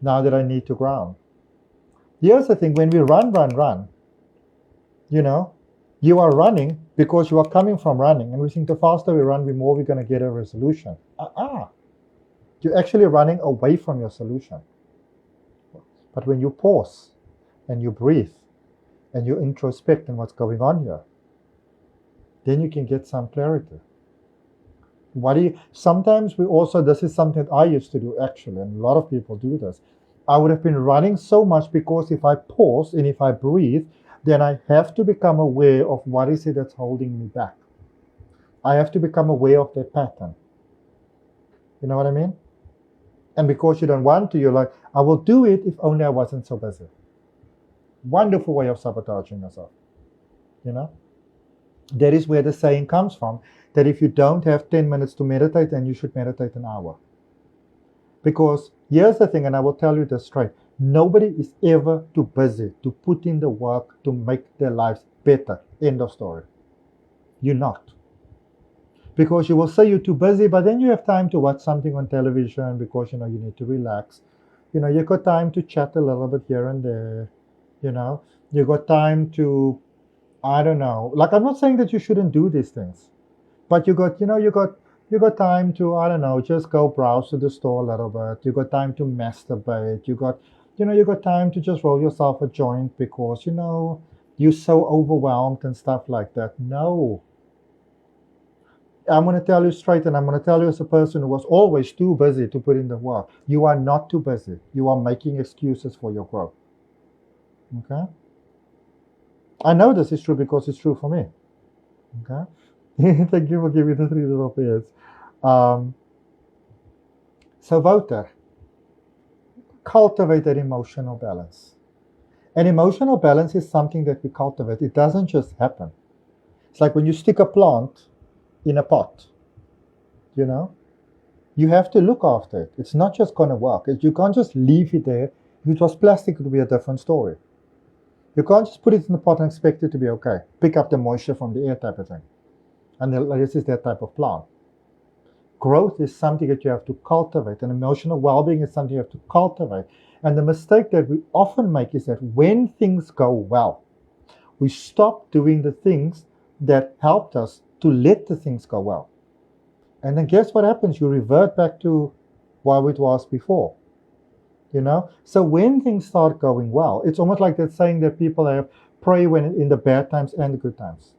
now that I need to ground. Here's the thing, when we run, you know, you are running because you are coming from running. And we think the faster we run, the more we're going to get a resolution. You're actually running away from your solution. But when you pause and you breathe and you introspect in what's going on here, then you can get some clarity. Sometimes we also, this is something that I used to do actually, and a lot of people do this. I would have been running so much because if I pause and if I breathe, then I have to become aware of what is it that's holding me back. I have to become aware of that pattern. You know what I mean? And because you don't want to, you're like, I will do it if only I wasn't so busy. Wonderful way of sabotaging yourself. You know? That is where the saying comes from, that if you don't have 10 minutes to meditate, then you should meditate an hour. Because here's the thing, and I will tell you this straight, nobody is ever too busy to put in the work to make their lives better. End of story. You're not. Because you will say you're too busy, but then you have time to watch something on television because, you need to relax. You've got time to chat a little bit here and there. You've got time to, I don't know. Like, I'm not saying that you shouldn't do these things, but you got time to, I don't know, just go browse to the store a little bit. You got time to masturbate. You got time to just roll yourself a joint because, you're so overwhelmed and stuff like that. No. I'm going to tell you straight, and I'm going to tell you as a person who was always too busy to put in the work. You are not too busy. You are making excuses for your growth. Okay? I know this is true because it's true for me. Okay? Thank you for giving the 3 little bears. So, voter, cultivate that emotional balance. And emotional balance is something that we cultivate. It doesn't just happen. It's like when you stick a plant in a pot, you have to look after it. It's not just going to work. You can't just leave it there. If it was plastic, it would be a different story. You can't just put it in the pot and expect it to be okay. Pick up the moisture from the air type of thing. And this is that type of plant. Growth is something that you have to cultivate, and emotional well-being is something you have to cultivate. And the mistake that we often make is that when things go well, we stop doing the things that helped us to let the things go well. And then guess what happens? You revert back to what it was before. So when things start going well, it's almost like that saying that people have, pray when in the bad times and the good times.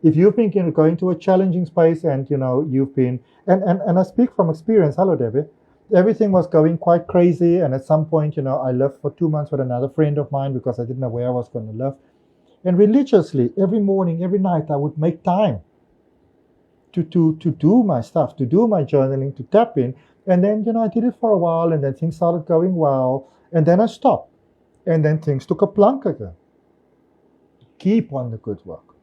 If you've been going to a challenging space and you've been, and I speak from experience, hello Debbie, Everything was going quite crazy. And at some point, I left for 2 months with another friend of mine because I didn't know where I was going to live. And religiously, every morning, every night, I would make time to do my stuff, to do my journaling, to tap in. And then, I did it for a while, and then things started going well. And then I stopped. And then things took a plunk again. Keep on the good work,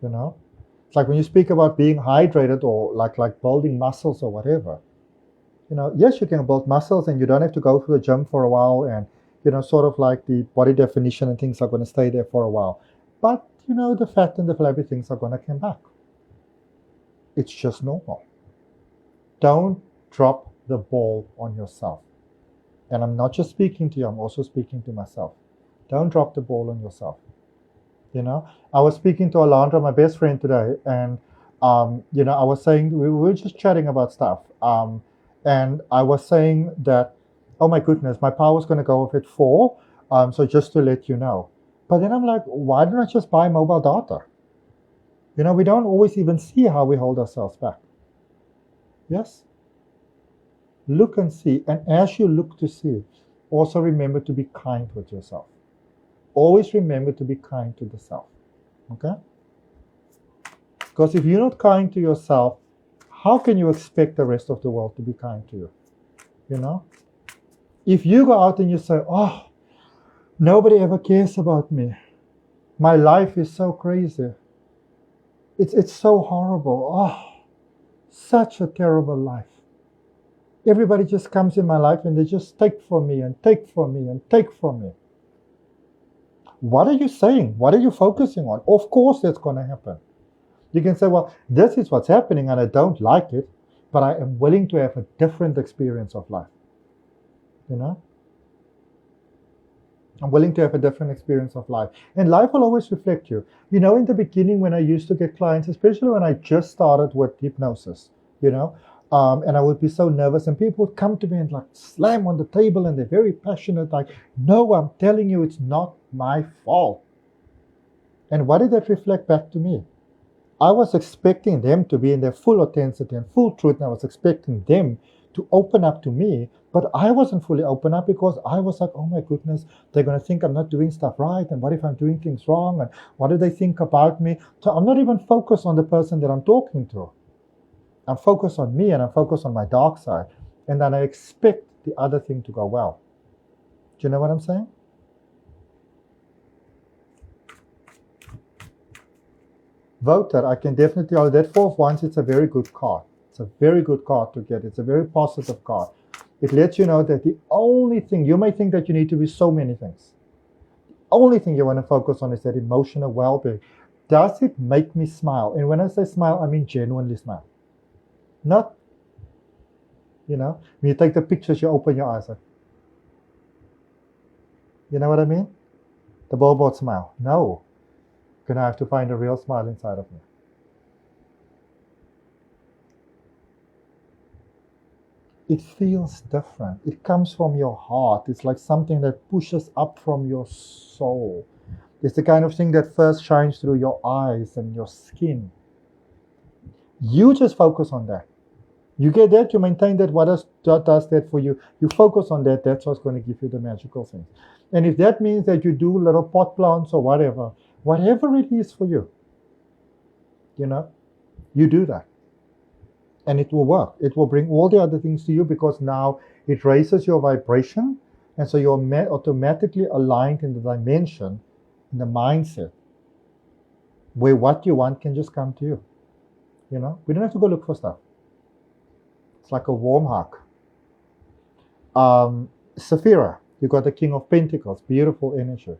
It's like when you speak about being hydrated or like building muscles or whatever. Yes, you can build muscles and you don't have to go to the gym for a while, and, sort of like the body definition and things are going to stay there for a while. But, the fat and the flabby things are going to come back. It's just normal. Don't drop the ball on yourself. And I'm not just speaking to you, I'm also speaking to myself. Don't drop the ball on yourself. I was speaking to Alondra, my best friend, today, and, I was saying, we were just chatting about stuff. And I was saying that, oh my goodness, my power's going to go off at 4. So just to let you know. But then I'm like, why don't I just buy mobile data? We don't always even see how we hold ourselves back. Yes? Look and see. And as you look to see, also remember to be kind with yourself. Always remember to be kind to the self. Okay? Because if you're not kind to yourself, how can you expect the rest of the world to be kind to you? If you go out and you say, oh, nobody ever cares about me. My life is so crazy. It's so horrible. Oh, such a terrible life. Everybody just comes in my life and they just take from me and take from me and take from me. What are you saying? What are you focusing on? Of course that's going to happen. You can say, well, this is what's happening and I don't like it, but I am willing to have a different experience of life. I'm willing to have a different experience of life. And life will always reflect you. In the beginning when I used to get clients, especially when I just started with hypnosis, and I would be so nervous and people would come to me and like slam on the table and they're very passionate, like, no, I'm telling you, it's not my fault. And what did that reflect back to me? I was expecting them to be in their full authenticity and full truth, and I was expecting them to open up to me, but I wasn't fully open up because I was like, oh my goodness, they're going to think I'm not doing stuff right, and what if I'm doing things wrong, and what do they think about me? So I'm not even focused on the person that I'm talking to. I'm focused on me, and I'm focused on my dark side, and then I expect the other thing to go well. Do you know what I'm saying? Voter, I can definitely tell you that 4 of Wands, it's a very good card. It's a very good card to get. It's a very positive card. It lets you know that the only thing, you may think that you need to be so many things. The only thing you want to focus on is that emotional well-being. Does it make me smile? And when I say smile, I mean genuinely smile. Not, when you take the pictures, you open your eyes. Like, you know what I mean? The billboard smile. No. You're going to have to find a real smile inside of me. It feels different. It comes from your heart. It's like something that pushes up from your soul. It's the kind of thing that first shines through your eyes and your skin. You just focus on that. You get that, you maintain that. What does that for you? You focus on that. That's what's going to give you the magical things. And if that means that you do little pot plants or whatever it is for you, you do that. And it will work. It will bring all the other things to you because now it raises your vibration. And so you're automatically aligned in the dimension, in the mindset, where what you want can just come to you. We don't have to go look for stuff. It's like a warm hug. Sapphira, you got the King of Pentacles, beautiful energy.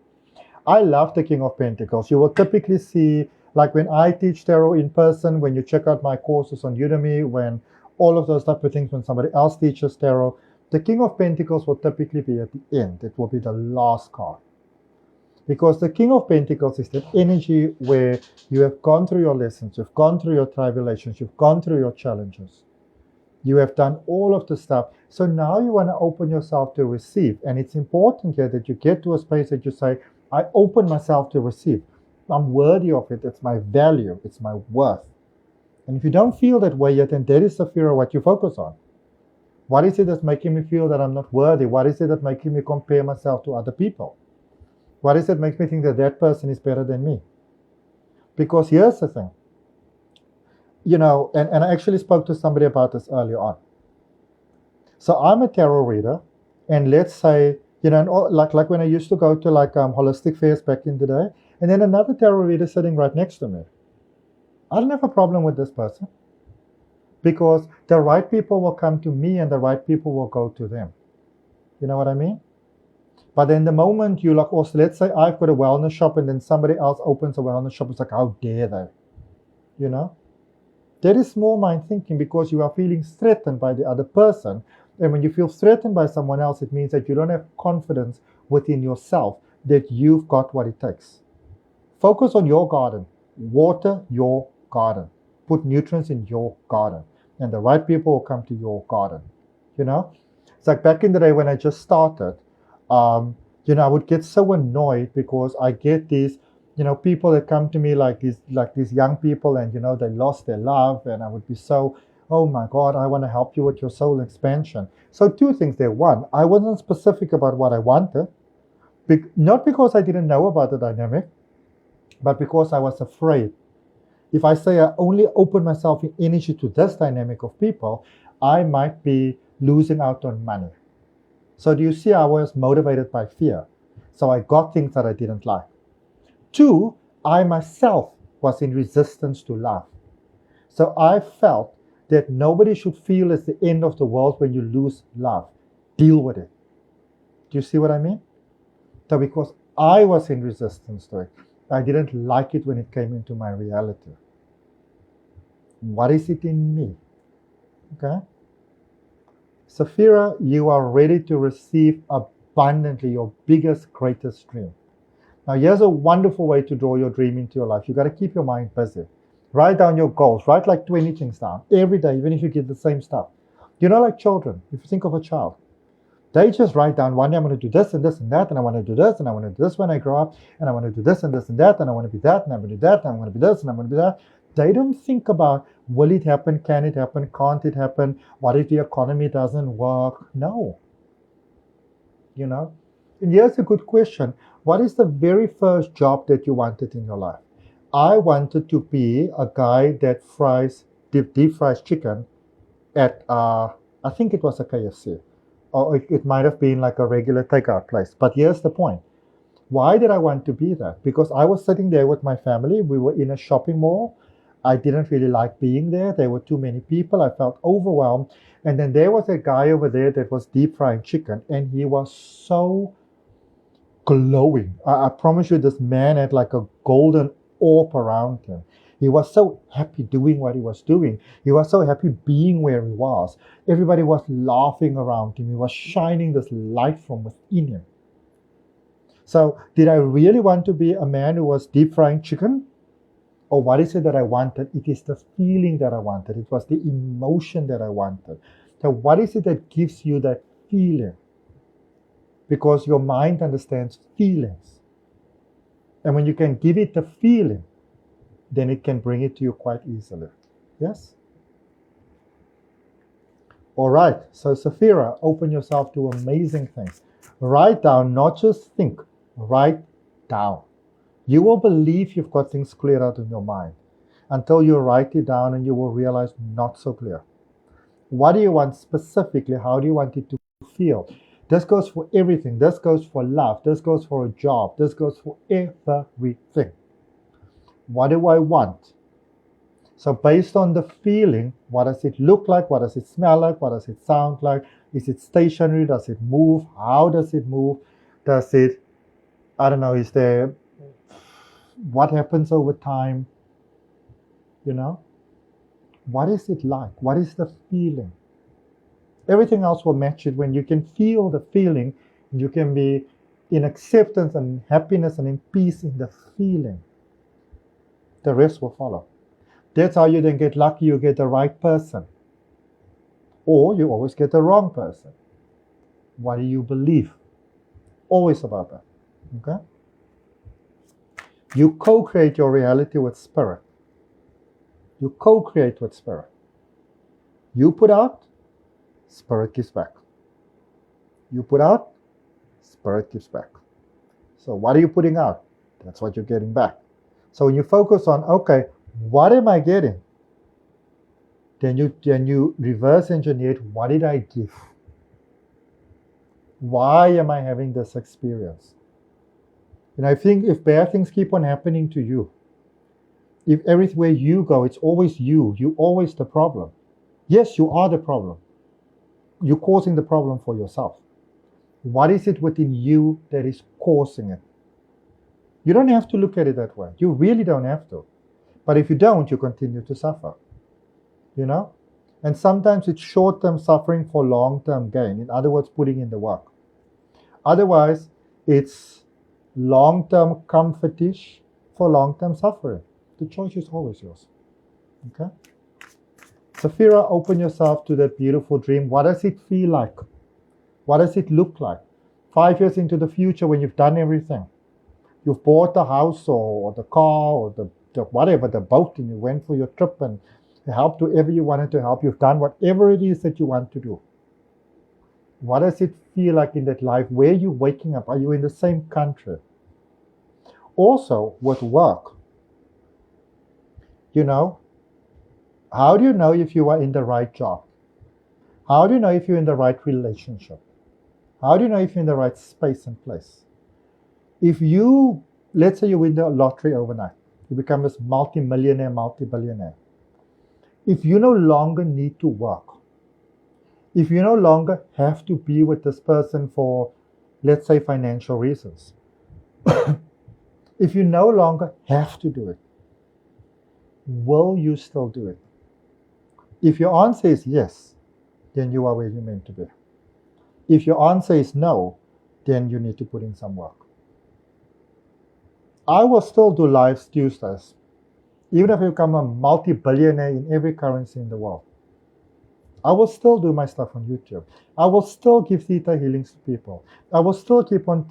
I love the King of Pentacles. You will typically see, like when I teach tarot in person, when you check out my courses on Udemy, when all of those type of things, when somebody else teaches tarot, the King of Pentacles will typically be at the end. It will be the last card. Because the King of Pentacles is that energy where you have gone through your lessons, you've gone through your tribulations, you've gone through your challenges. You have done all of the stuff. So now you want to open yourself to receive. And it's important here that you get to a space that you say, I open myself to receive. I'm worthy of it. It's my value. It's my worth. And if you don't feel that way yet, then that is Sapphira what you focus on. What is it that's making me feel that I'm not worthy? What is it that's making me compare myself to other people? What is it that makes me think that that person is better than me? Because here's the thing, and I actually spoke to somebody about this earlier on. So I'm a tarot reader, and let's say, like when I used to go to holistic fairs back in the day, and then another tarot reader sitting right next to me. I don't have a problem with this person because the right people will come to me and the right people will go to them. You know what I mean? But then the moment you also, let's say I've got a wellness shop and then somebody else opens a wellness shop, it's like, how dare they? You know? That is small mind thinking because you are feeling threatened by the other person. And when you feel threatened by someone else, it means that you don't have confidence within yourself that you've got what it takes. Focus on your garden. Water your garden. Put nutrients in your garden. And the right people will come to your garden. It's like back in the day when I just started, I would get so annoyed because I get these people that come to me like these young people, and they lost their love, and I would be so, oh my God, I want to help you with your soul expansion. So two things there. One, I wasn't specific about what I wanted, not because I didn't know about the dynamic, but because I was afraid. If I say I only open myself in energy to this dynamic of people, I might be losing out on money. So do you see, I was motivated by fear. So I got things that I didn't like. Two, I myself was in resistance to love. So I felt that nobody should feel it's the end of the world when you lose love. Deal with it. Do you see what I mean? So because I was in resistance to it, I didn't like it when it came into my reality. What is it in me? Okay? Saphira, you are ready to receive abundantly your biggest, greatest dream. Now, here's a wonderful way to draw your dream into your life. You got to keep your mind busy. Write down your goals. Write like 20 things down every day, even if you get the same stuff. Like children. If you think of a child, they just write down, one day I'm going to do this and this and that, and I want to do this, and I want to do this when I grow up, and I want to do this and this and that, and I want to be that, and I'm going to do that, and I'm going to be this, and I'm going to be that. They don't think about, will it happen, can it happen, can't it happen, what if the economy doesn't work? No. And here's a good question. What is the very first job that you wanted in your life? I wanted to be a guy that deep fries chicken at, I think it was a KFC. Or it might have been like a regular takeout place. But here's the point. Why did I want to be that? Because I was sitting there with my family. We were in a shopping mall. I didn't really like being there. There were too many people. I felt overwhelmed. And then there was a guy over there that was deep frying chicken. And he was so glowing. I promise you, this man had like a golden orb around him. He was so happy doing what he was doing. He was so happy being where he was. Everybody was laughing around him. He was shining this light from within him. So did I really want to be a man who was deep frying chicken? Or what is it that I wanted? It is the feeling that I wanted. It was the emotion that I wanted. So what is it that gives you that feeling? Because your mind understands feelings. And when you can give it the feeling, then it can bring it to you quite easily. Yes? All right. So Saphira, open yourself to amazing things. Write down, not just think. Write down. You will believe you've got things cleared out in your mind until you write it down and you will realize not so clear. What do you want specifically? How do you want it to feel? This goes for everything. This goes for love. This goes for a job. This goes for everything. What do I want? So based on the feeling, what does it look like? What does it smell like? What does it sound like? Is it stationary? Does it move? How does it move? Does it, I don't know, is there, what happens over time? What is it like? What is the feeling? Everything else will match it. When you can feel the feeling, you can be in acceptance and happiness and in peace in the feeling. The rest will follow. That's how you then get lucky. You get the right person. Or you always get the wrong person. What do you believe? Always about that. Okay? You co-create your reality with spirit. You co-create with spirit. You put out, spirit gives back. You put out, spirit gives back. So what are you putting out? That's what you're getting back. So when you focus on, okay, what am I getting? Then you reverse engineer it. What did I give? Why am I having this experience? And I think if bad things keep on happening to you, if everywhere you go, it's always you're always the problem. Yes, you are the problem. You're causing the problem for yourself. What is it within you that is causing it? You don't have to look at it that way. You really don't have to. But if you don't, you continue to suffer. You know? And sometimes it's short-term suffering for long-term gain. In other words, putting in the work. Otherwise, it's long-term comfortish for long-term suffering. The choice is always yours. Okay? Safira, open yourself to that beautiful dream. What does it feel like? What does it look like? 5 years into the future when you've done everything. You've bought the house or the car or the whatever, the boat, and you went for your trip and helped whoever you wanted to help. You've done whatever it is that you want to do. What does it feel like in that life? Where are you waking up? Are you in the same country? Also, with work, you know, how do you know if you are in the right job? How do you know if you're in the right relationship? How do you know if you're in the right space and place? If you, let's say you win the lottery overnight, you become this multi-millionaire, multi-billionaire. If you no longer need to work, if you no longer have to be with this person for, let's say, financial reasons, if you no longer have to do it, will you still do it? If your answer is yes, then you are where you're meant to be. If your answer is no, then you need to put in some work. I will still do live Tuesdays, even if I become a multi-billionaire in every currency in the world. I will still do my stuff on YouTube. I will still give theta healings to people. I will still keep on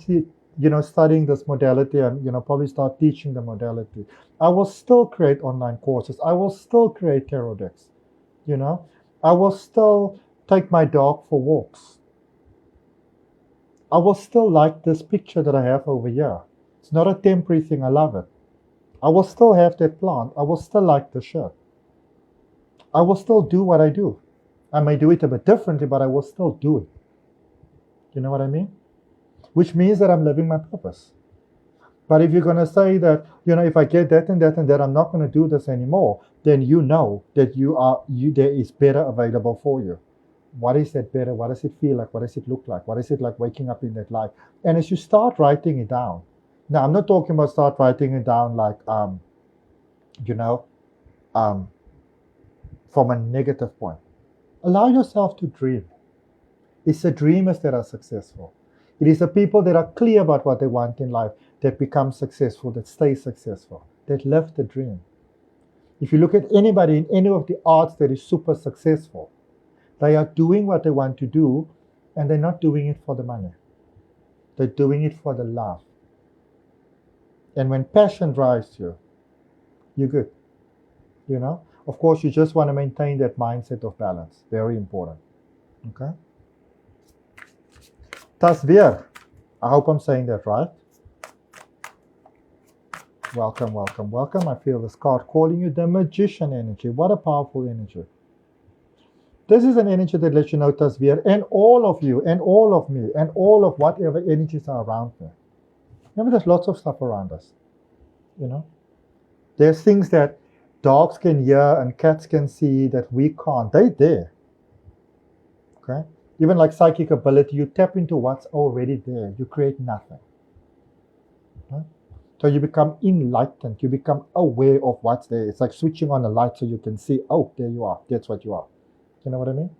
studying this modality and probably start teaching the modality. I will still create online courses. I will still create tarot decks. I will still take my dog for walks. I will still like this picture that I have over here. It's not a temporary thing. I love it. I will still have that plant. I will still like the shirt. I will still do what I do. I may do it a bit differently, but I will still do it. You know what I mean? Which means that I'm living my purpose. But if you're going to say that, if I get that and that and that, I'm not going to do this anymore, then you know that there is better available for you. What is that better? What does it feel like? What does it look like? What is it like waking up in that life? And as you start writing it down, now I'm not talking about start writing it down like, from a negative point. Allow yourself to dream. It's the dreamers that are successful. It is the people that are clear about what they want in life that become successful, that stay successful, that live the dream. If you look at anybody in any of the arts that is super successful, they are doing what they want to do, and they're not doing it for the money. They're doing it for the love. And when passion drives you, you're good. Of course, you just want to maintain that mindset of balance. Very important. Okay? Tasveer. I hope I'm saying that right. Welcome, welcome, welcome. I feel this card calling you the magician energy. What a powerful energy. This is an energy that lets you know, Tasveer, and all of you, and all of me, and all of whatever energies are around me. Remember, there's lots of stuff around us. There's things that dogs can hear and cats can see that we can't. They're there. Okay? Even like psychic ability, you tap into what's already there. You create nothing. Okay? So you become enlightened. You become aware of what's there. It's like switching on a light so you can see, oh, there you are. That's what you are. You know what I mean?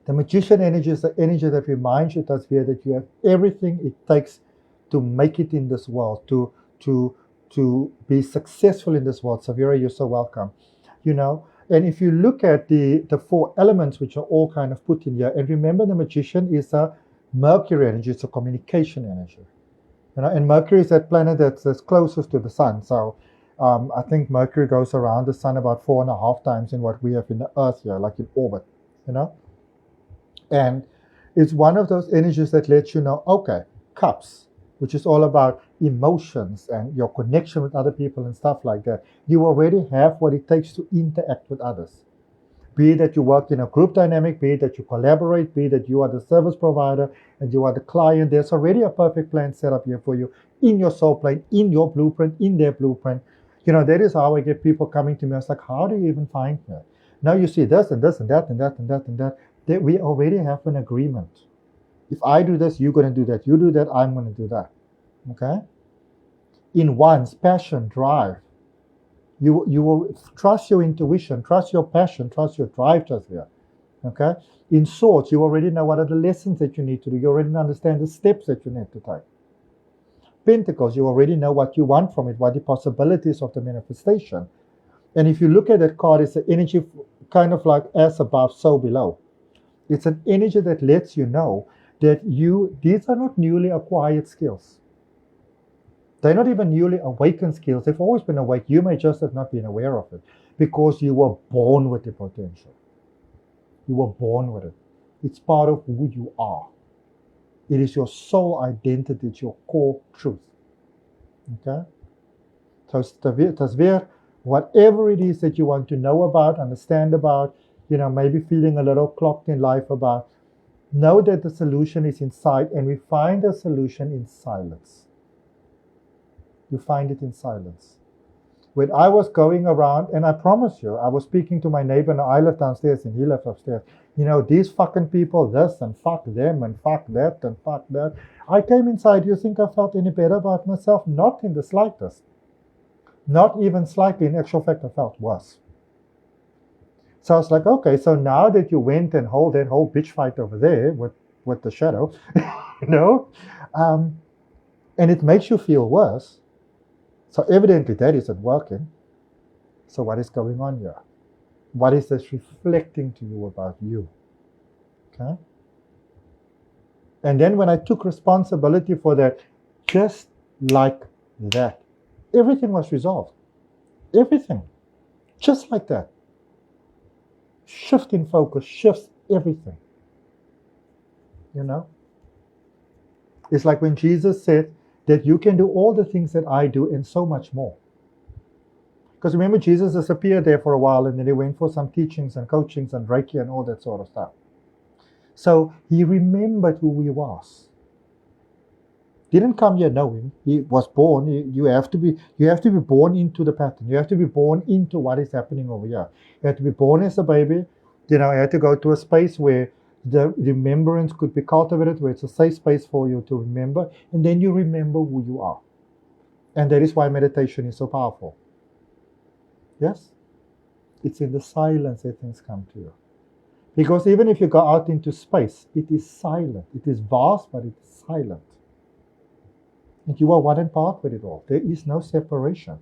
The magician energy is the energy that reminds you, Tasveer, that you have everything it takes to make it in this world, to be successful in this world. Savira, you're so welcome. And if you look at the 4 elements which are all kind of put in here, and remember the magician is a Mercury energy, it's a communication energy. And Mercury is that planet that's closest to the sun. So I think Mercury goes around the sun about 4.5 times in what we have in the Earth here, like in orbit. you know? And it's one of those energies that lets you know, okay, cups, which is all about emotions and your connection with other people and stuff like that. You already have what it takes to interact with others. Be it that you work in a group dynamic, be it that you collaborate, be it that you are the service provider and you are the client, there's already a perfect plan set up here for you in your soul plane, in your blueprint, in their blueprint. That is how I get people coming to me. It's like, how do you even find me? Now you see this and this and that and that and that and that. We already have an agreement. If I do this, you're going to do that. You do that, I'm going to do that. Okay? In one's passion, drive, you will trust your intuition, trust your passion, trust your drive, just here. Okay? In swords, you already know what are the lessons that you need to do. You already understand the steps that you need to take. Pentacles, you already know what you want from it, what the possibilities of the manifestation. And if you look at that card, it's an energy kind of like as above, so below. It's an energy that lets you know that these are not newly acquired skills. They're not even newly awakened skills. They've always been awake. You may just have not been aware of it because you were born with the potential. You were born with it. It's part of who you are. It is your soul identity. It's your core truth. Okay? So Tasveer, whatever it is that you want to know about, understand about, maybe feeling a little clocked in life about, know that the solution is inside, and we find the solution in silence. You find it in silence. When I was going around, and I promise you, I was speaking to my neighbor, and I live downstairs and he lives upstairs. These fucking people, this and fuck them and fuck that and fuck that. I came inside. You think I felt any better about myself? Not in the slightest. Not even slightly. In actual fact, I felt worse. So I was like, okay, so now that you went and hold that whole bitch fight over there with the shadow, and it makes you feel worse. So evidently that isn't working. So what is going on here? What is this reflecting to you about you? Okay? And then when I took responsibility for that, just like that, everything was resolved. Everything. Just like that. Shift in focus, shifts everything. It's like when Jesus said that you can do all the things that I do and so much more. Because remember, Jesus disappeared there for a while and then he went for some teachings and coachings and Reiki and all that sort of stuff. So he remembered who he was. Didn't come here knowing. He was born. You have to be born into the pattern. You have to be born into what is happening over here. You have to be born as a baby. You have to go to a space where the remembrance could be cultivated, where it's a safe space for you to remember, and then you remember who you are. And that is why meditation is so powerful. Yes? It's in the silence that things come to you. Because even if you go out into space, it is silent. It is vast, but it is silent. And you are one and part with it all. There is no separation.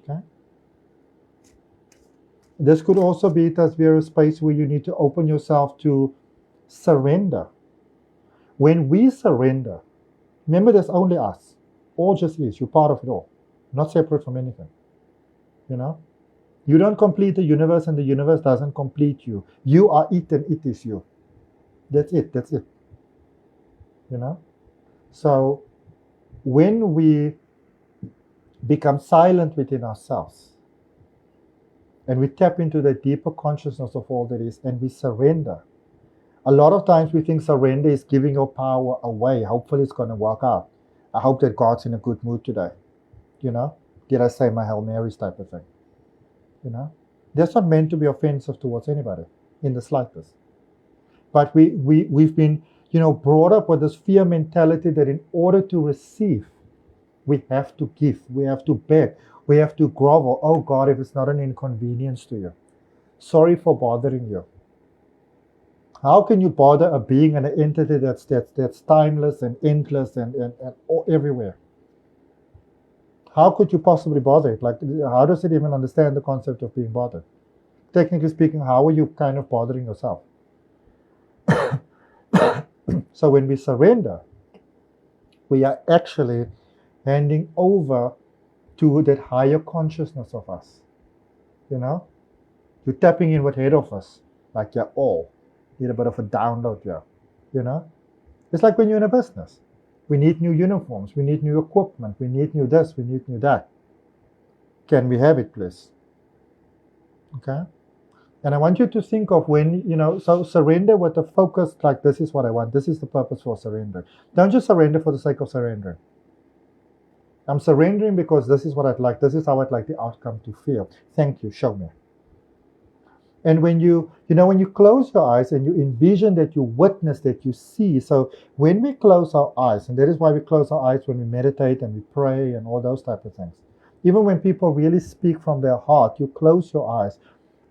Okay? This could also be a space where you need to open yourself to surrender. When we surrender, remember there's only us. All just is. You're part of it all. Not separate from anything. You don't complete the universe and the universe doesn't complete you. You are it and it is you. That's it. So when we become silent within ourselves and we tap into the deeper consciousness of all that is and we surrender, a lot of times we think surrender is giving your power away. Hopefully it's going to work out. I hope that God's in a good mood today. Did I say my Hail Marys type of thing? That's not meant to be offensive towards anybody in the slightest. But we've been, brought up with this fear mentality that in order to receive, we have to give, we have to beg, we have to grovel. Oh God, if it's not an inconvenience to you, sorry for bothering you. How can you bother a being and an entity that's timeless and endless and everywhere? How could you possibly bother it? Like, how does it even understand the concept of being bothered? Technically speaking, how are you kind of bothering yourself? So when we surrender, we are actually handing over to that higher consciousness of us. You're tapping in with head of us. Like, yeah, oh, need a bit of a download here. You know? It's like when you're in a business. We need new uniforms, we need new equipment, we need new this, we need new that. Can we have it, please? Okay? And I want you to think of when, so surrender with a focus like this is what I want. This is the purpose for surrender. Don't just surrender for the sake of surrendering. I'm surrendering because this is what I'd like. This is how I'd like the outcome to feel. Thank you. Show me. And when when you close your eyes and you envision that you witness, that you see. So when we close our eyes, and that is why we close our eyes when we meditate and we pray and all those type of things. Even when people really speak from their heart, you close your eyes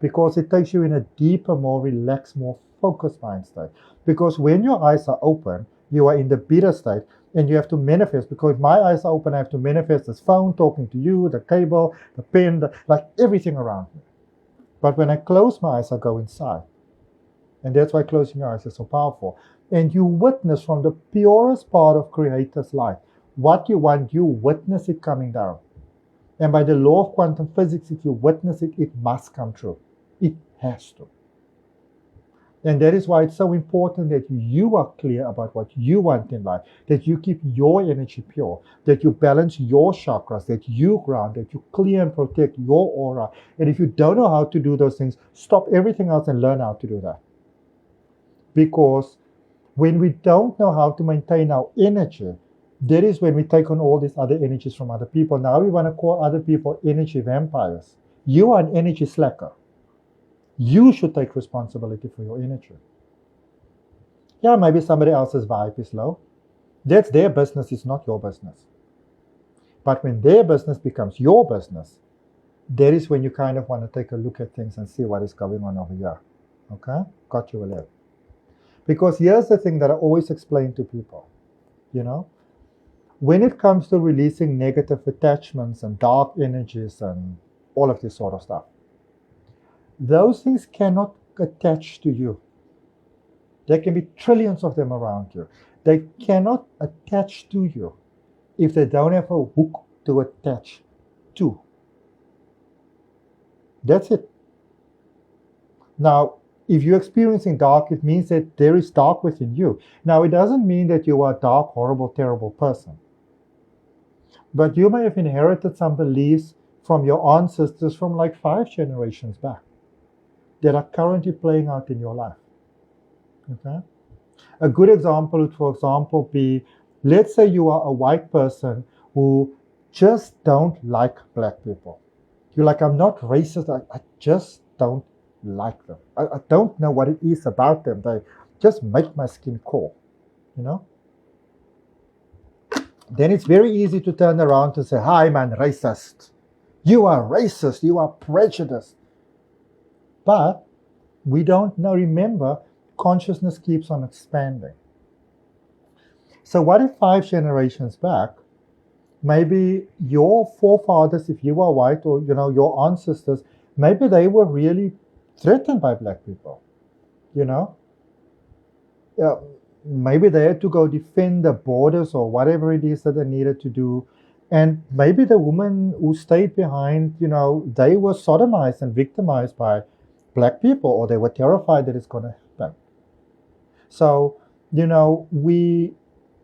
because it takes you in a deeper, more relaxed, more focused mind state. Because when your eyes are open, you are in the beta state and you have to manifest. Because if my eyes are open, I have to manifest this phone talking to you, the cable, the pen, like everything around me. But when I close my eyes, I go inside. And that's why closing your eyes is so powerful. And you witness from the purest part of Creator's light. What you want, you witness it coming down. And by the law of quantum physics, if you witness it, it must come true. It has to. And that is why it's so important that you are clear about what you want in life, that you keep your energy pure, that you balance your chakras, that you ground, that you clear and protect your aura. And if you don't know how to do those things, stop everything else and learn how to do that. Because when we don't know how to maintain our energy, that is when we take on all these other energies from other people. Now we want to call other people energy vampires. You are an energy slacker. You should take responsibility for your energy. Yeah, maybe somebody else's vibe is low. That's their business, it's not your business. But when their business becomes your business, that is when you kind of want to take a look at things and see what is going on over here. Okay? Got you a little. Because here's the thing that I always explain to people. When it comes to releasing negative attachments and dark energies and all of this sort of stuff, those things cannot attach to you. There can be trillions of them around you. They cannot attach to you if they don't have a hook to attach to. That's it. Now, if you're experiencing dark, it means that there is dark within you. Now, it doesn't mean that you are a dark, horrible, terrible person. But you may have inherited some beliefs from your ancestors from like 5 generations back that are currently playing out in your life. Okay? A good example would, for example, be, let's say you are a white person who just don't like black people. You're like, I'm not racist, I just don't like them. I don't know what it is about them. They just make my skin crawl, Then it's very easy to turn around and say, hi man, racist. You are racist, you are prejudiced. But we don't know. Remember, consciousness keeps on expanding. So what if 5 generations back, maybe your forefathers, if you were white, or your ancestors, maybe they were really threatened by black people, maybe they had to go defend the borders or whatever it is that they needed to do. And maybe the women who stayed behind, they were sodomized and victimized by black people, or they were terrified that it's going to happen. So,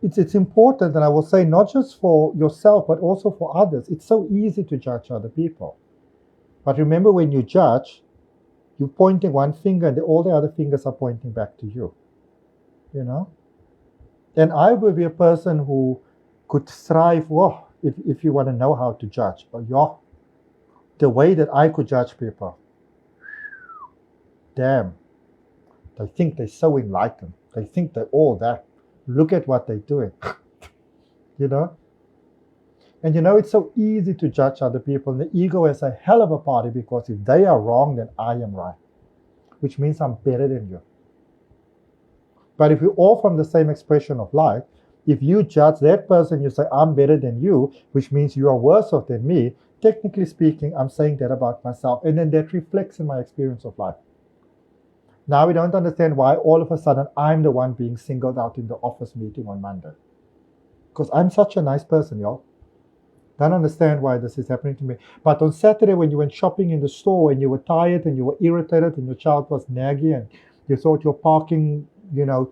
it's important, and I will say, not just for yourself, but also for others. It's so easy to judge other people. But remember, when you judge, you're pointing one finger and all the other fingers are pointing back to you. And I will be a person who could thrive, if you want to know how to judge. The way that I could judge people. Damn. They think they're so enlightened. They think they're all that. Look at what they're doing. And it's so easy to judge other people. And the ego has a hell of a party, because if they are wrong, then I am right. Which means I'm better than you. But if we're all from the same expression of light, if you judge that person, you say, I'm better than you, which means you are worse off than me, technically speaking, I'm saying that about myself. And then that reflects in my experience of life. Now we don't understand why all of a sudden I'm the one being singled out in the office meeting on Monday. Because I'm such a nice person, y'all. Don't understand why this is happening to me. But on Saturday, when you went shopping in the store and you were tired and you were irritated and your child was naggy and you thought your parking,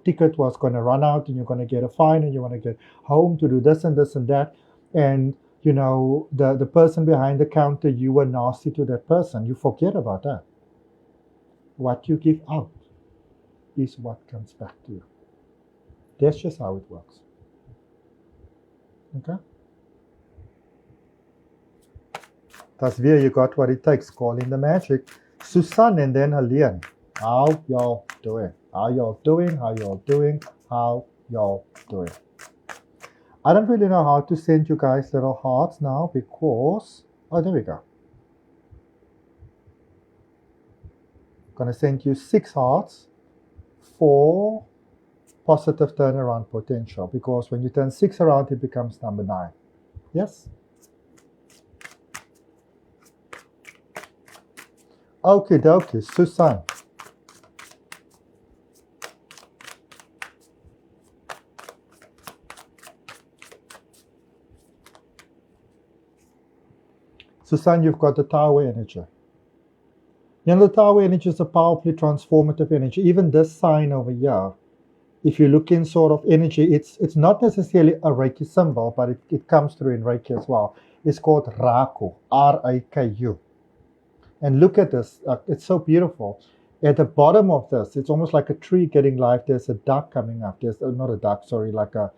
ticket was going to run out and you're going to get a fine and you want to get home to do this and this and that, and the person behind the counter, you were nasty to that person. You forget about that. What you give out is what comes back to you. That's just how it works. Okay? That's where you got what it takes. Call in the magic. Susan and then Helene. How y'all doing? How y'all doing? How y'all doing? How y'all doing? I don't really know how to send you guys little hearts now because... Oh, there we go. I'm going to send you 6 hearts for positive turnaround potential, because when you turn 6 around, it becomes number 9. Yes? Okie dokie, Susan. Susan, you've got the Tower energy. The Tower energy is a powerfully transformative energy. Even this sign over here, if you look in sort of energy, it's not necessarily a Reiki symbol, but it comes through in Reiki as well. It's called Raku, R-A-K-U. And look at this, it's so beautiful. At the bottom of this, it's almost like a tree getting life. There's a duck coming up. There's not a duck, sorry, like a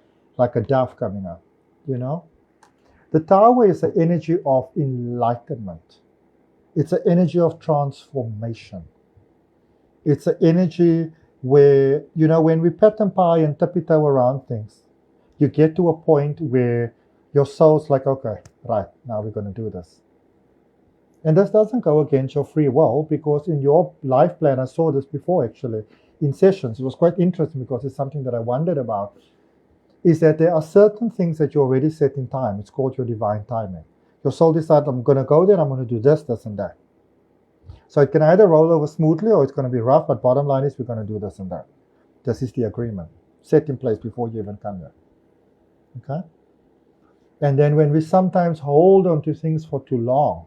dove coming up, The Tower is the energy of enlightenment. It's an energy of transformation. It's an energy where, when we pat and pie and tiptoe around things, you get to a point where your soul's like, okay, right, now we're going to do this. And this doesn't go against your free will, because in your life plan, I saw this before actually, in sessions. It was quite interesting because it's something that I wondered about, is that there are certain things that you already set in time. It's called your divine timing. Your soul decides, I'm going to go there, I'm going to do this, this, and that. So it can either roll over smoothly or it's going to be rough, but bottom line is we're going to do this and that. This is the agreement set in place before you even come here. Okay? And then when we sometimes hold on to things for too long,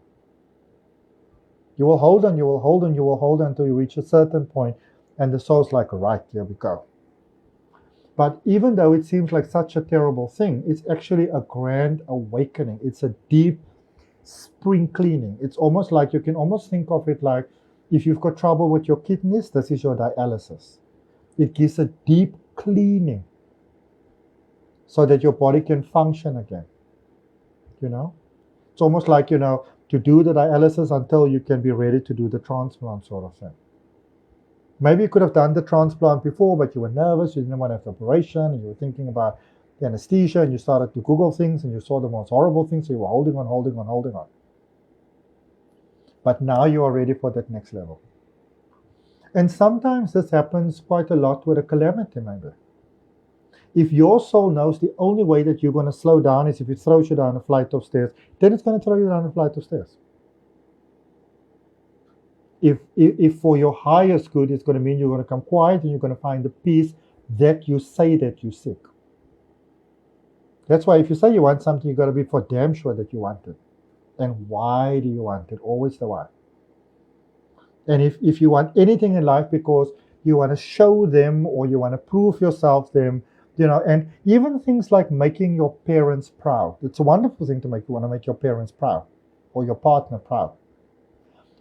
you will hold on, you will hold on, you will hold on until you reach a certain point, and the soul's like, right, here we go. But even though it seems like such a terrible thing, it's actually a grand awakening. It's a deep spring cleaning. It's almost like, you can almost think of it like, if you've got trouble with your kidneys, this is your dialysis. It gives a deep cleaning so that your body can function again. It's almost like, to do the dialysis until you can be ready to do the transplant sort of thing. Maybe you could have done the transplant before, but you were nervous, you didn't want to have the operation, and you were thinking about the anesthesia, and you started to Google things, and you saw the most horrible things, so you were holding on. But now you are ready for that next level. And sometimes this happens quite a lot with a calamity, maybe. If your soul knows the only way that you're going to slow down is if it throws you down a flight of stairs, then it's going to throw you down a flight of stairs. If for your highest good, it's going to mean you're going to come quiet and you're going to find the peace that you say that you seek. That's why if you say you want something, you've got to be for damn sure that you want it. And why do you want it? Always the why. And if you want anything in life because you want to show them or you want to prove yourself them, and even things like making your parents proud. It's a wonderful thing to make. You want to make your parents proud or your partner proud.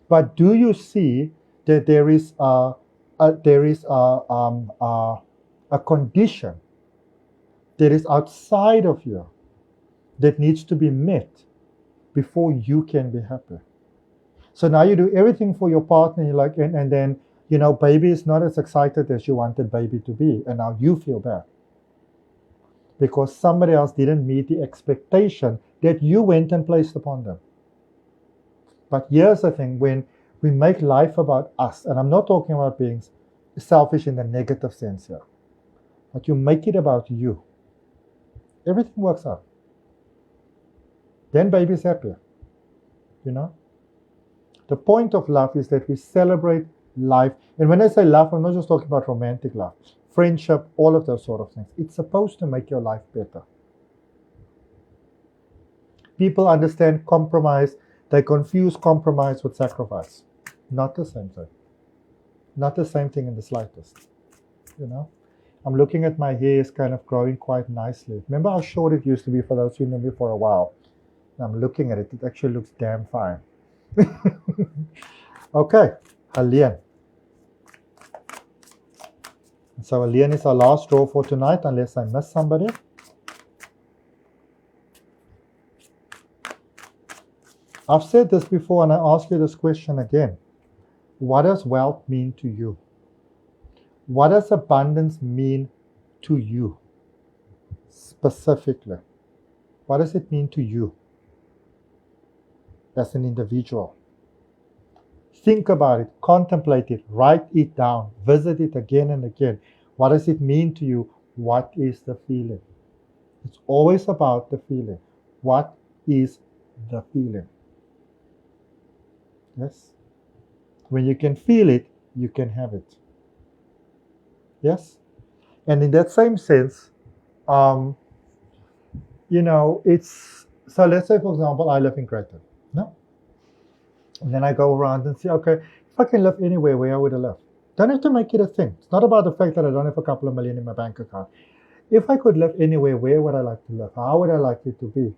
But do you see that there is a condition that is outside of you that needs to be met before you can be happy? So now you do everything for your partner, you're like, and then baby is not as excited as you wanted baby to be, and now you feel bad because somebody else didn't meet the expectation that you went and placed upon them. But here's the thing, when we make life about us, and I'm not talking about being selfish in the negative sense here, but you make it about you, everything works out. Then baby's happier, The point of love is that we celebrate life. And when I say love, I'm not just talking about romantic love, friendship, all of those sort of things. It's supposed to make your life better. People understand compromise. They confuse compromise with sacrifice. Not the same thing. Not the same thing in the slightest. You know? I'm looking at my hair is kind of growing quite nicely. Remember how short it used to be for those who know me for a while? And I'm looking at it. It actually looks damn fine. Okay, Alien. So Alien is our last draw for tonight, unless I miss somebody. I've said this before, and I ask you this question again. What does wealth mean to you? What does abundance mean to you? Specifically, what does it mean to you as an individual? Think about it, contemplate it, write it down, visit it again and again. What does it mean to you? What is the feeling? It's always about the feeling. What is the feeling? Yes? When you can feel it, you can have it. Yes? And in that same sense, it's, so let's say, for example, I live in Greater. No? And then I go around and say, okay, if I can live anywhere, where would I live? Don't have to make it a thing. It's not about the fact that I don't have a couple of million in my bank account. If I could live anywhere, where would I like to live? How would I like it to be?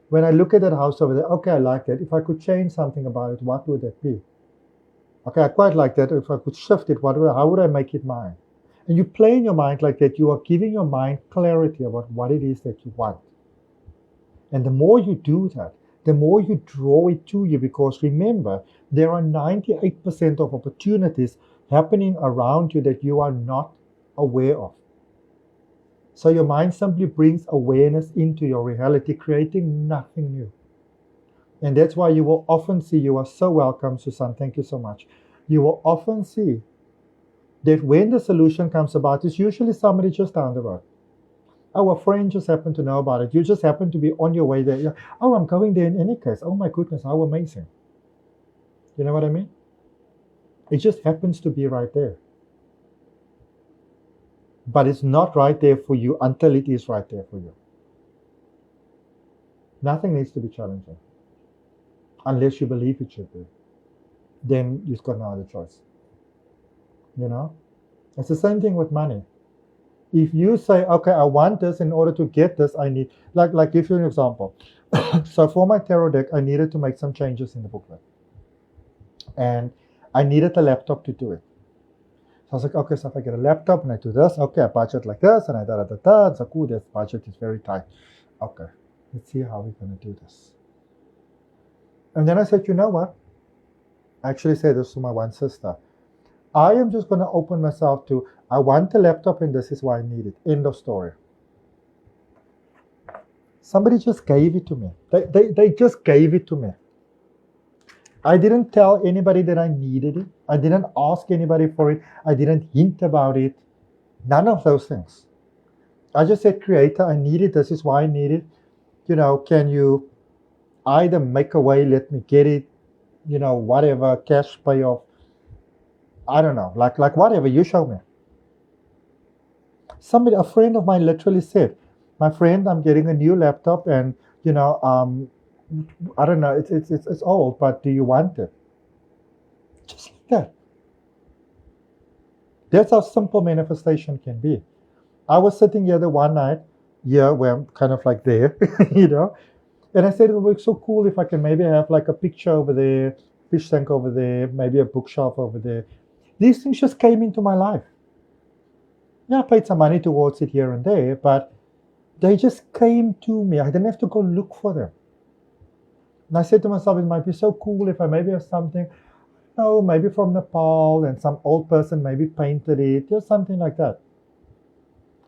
When I look at that house over there, okay, I like it. If I could change something about it, what would that be? Okay, I quite like that. If I could shift it, how would I make it mine? And you play in your mind like that. You are giving your mind clarity about what it is that you want. And the more you do that, the more you draw it to you, because remember, there are 98% of opportunities happening around you that you are not aware of. So your mind simply brings awareness into your reality, creating nothing new. And that's why you will often see, you are so welcome, Susan, thank you so much. You will often see that when the solution comes about, it's usually somebody just down the road. Oh, a friend just happened to know about it. You just happen to be on your way there. Oh, I'm going there in any case. Oh my goodness, how amazing. You know what I mean? It just happens to be right there. But it's not right there for you until it is right there for you. Nothing needs to be challenging. Unless you believe it should be. Then you've got no other choice. You know? It's the same thing with money. If you say, okay, I want this, in order to get this, I need, like give you an example. So for my tarot deck, I needed to make some changes in the booklet. And I needed a laptop to do it. So I was like, okay, so if I get a laptop and I do this, okay, I budget like this, and I da-da-da-da, it's like, ooh, this budget is very tight. Okay, let's see how we're going to do this. And then I said, you know what? I actually said this to my one sister. I am just going to open myself to, I want a laptop and this is why I need it. End of story. Somebody just gave it to me. They just gave it to me. I didn't tell anybody that I needed it. I didn't ask anybody for it. I didn't hint about it. None of those things. I just said, Creator, I need it. This is why I need it. Can you either make a way, let me get it, whatever, cash payoff. I don't know, like whatever, you show me. A friend of mine literally said, my friend, I'm getting a new laptop and, I don't know, it's old, but do you want it? Just like that. That's how simple manifestation can be. I was sitting here the one night, where I'm kind of like there, and I said, it would be so cool if I can maybe have like a picture over there, fish tank over there, maybe a bookshelf over there. These things just came into my life. Yeah, I paid some money towards it here and there, but they just came to me. I didn't have to go look for them. And I said to myself, it might be so cool if I maybe have something, maybe from Nepal, and some old person maybe painted it, just something like that.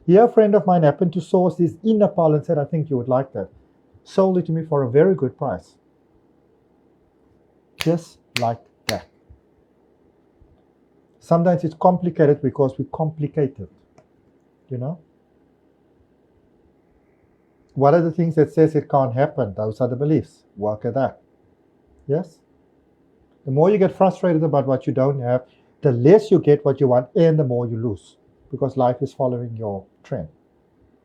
Here, a friend of mine happened to source this in Nepal and said, I think you would like that. Sold it to me for a very good price. Just like that. Sometimes it's complicated because we complicate it. What are the things that says it can't happen? Those are the beliefs. Work at that. Yes? The more you get frustrated about what you don't have, the less you get what you want, and the more you lose, because life is following your trend.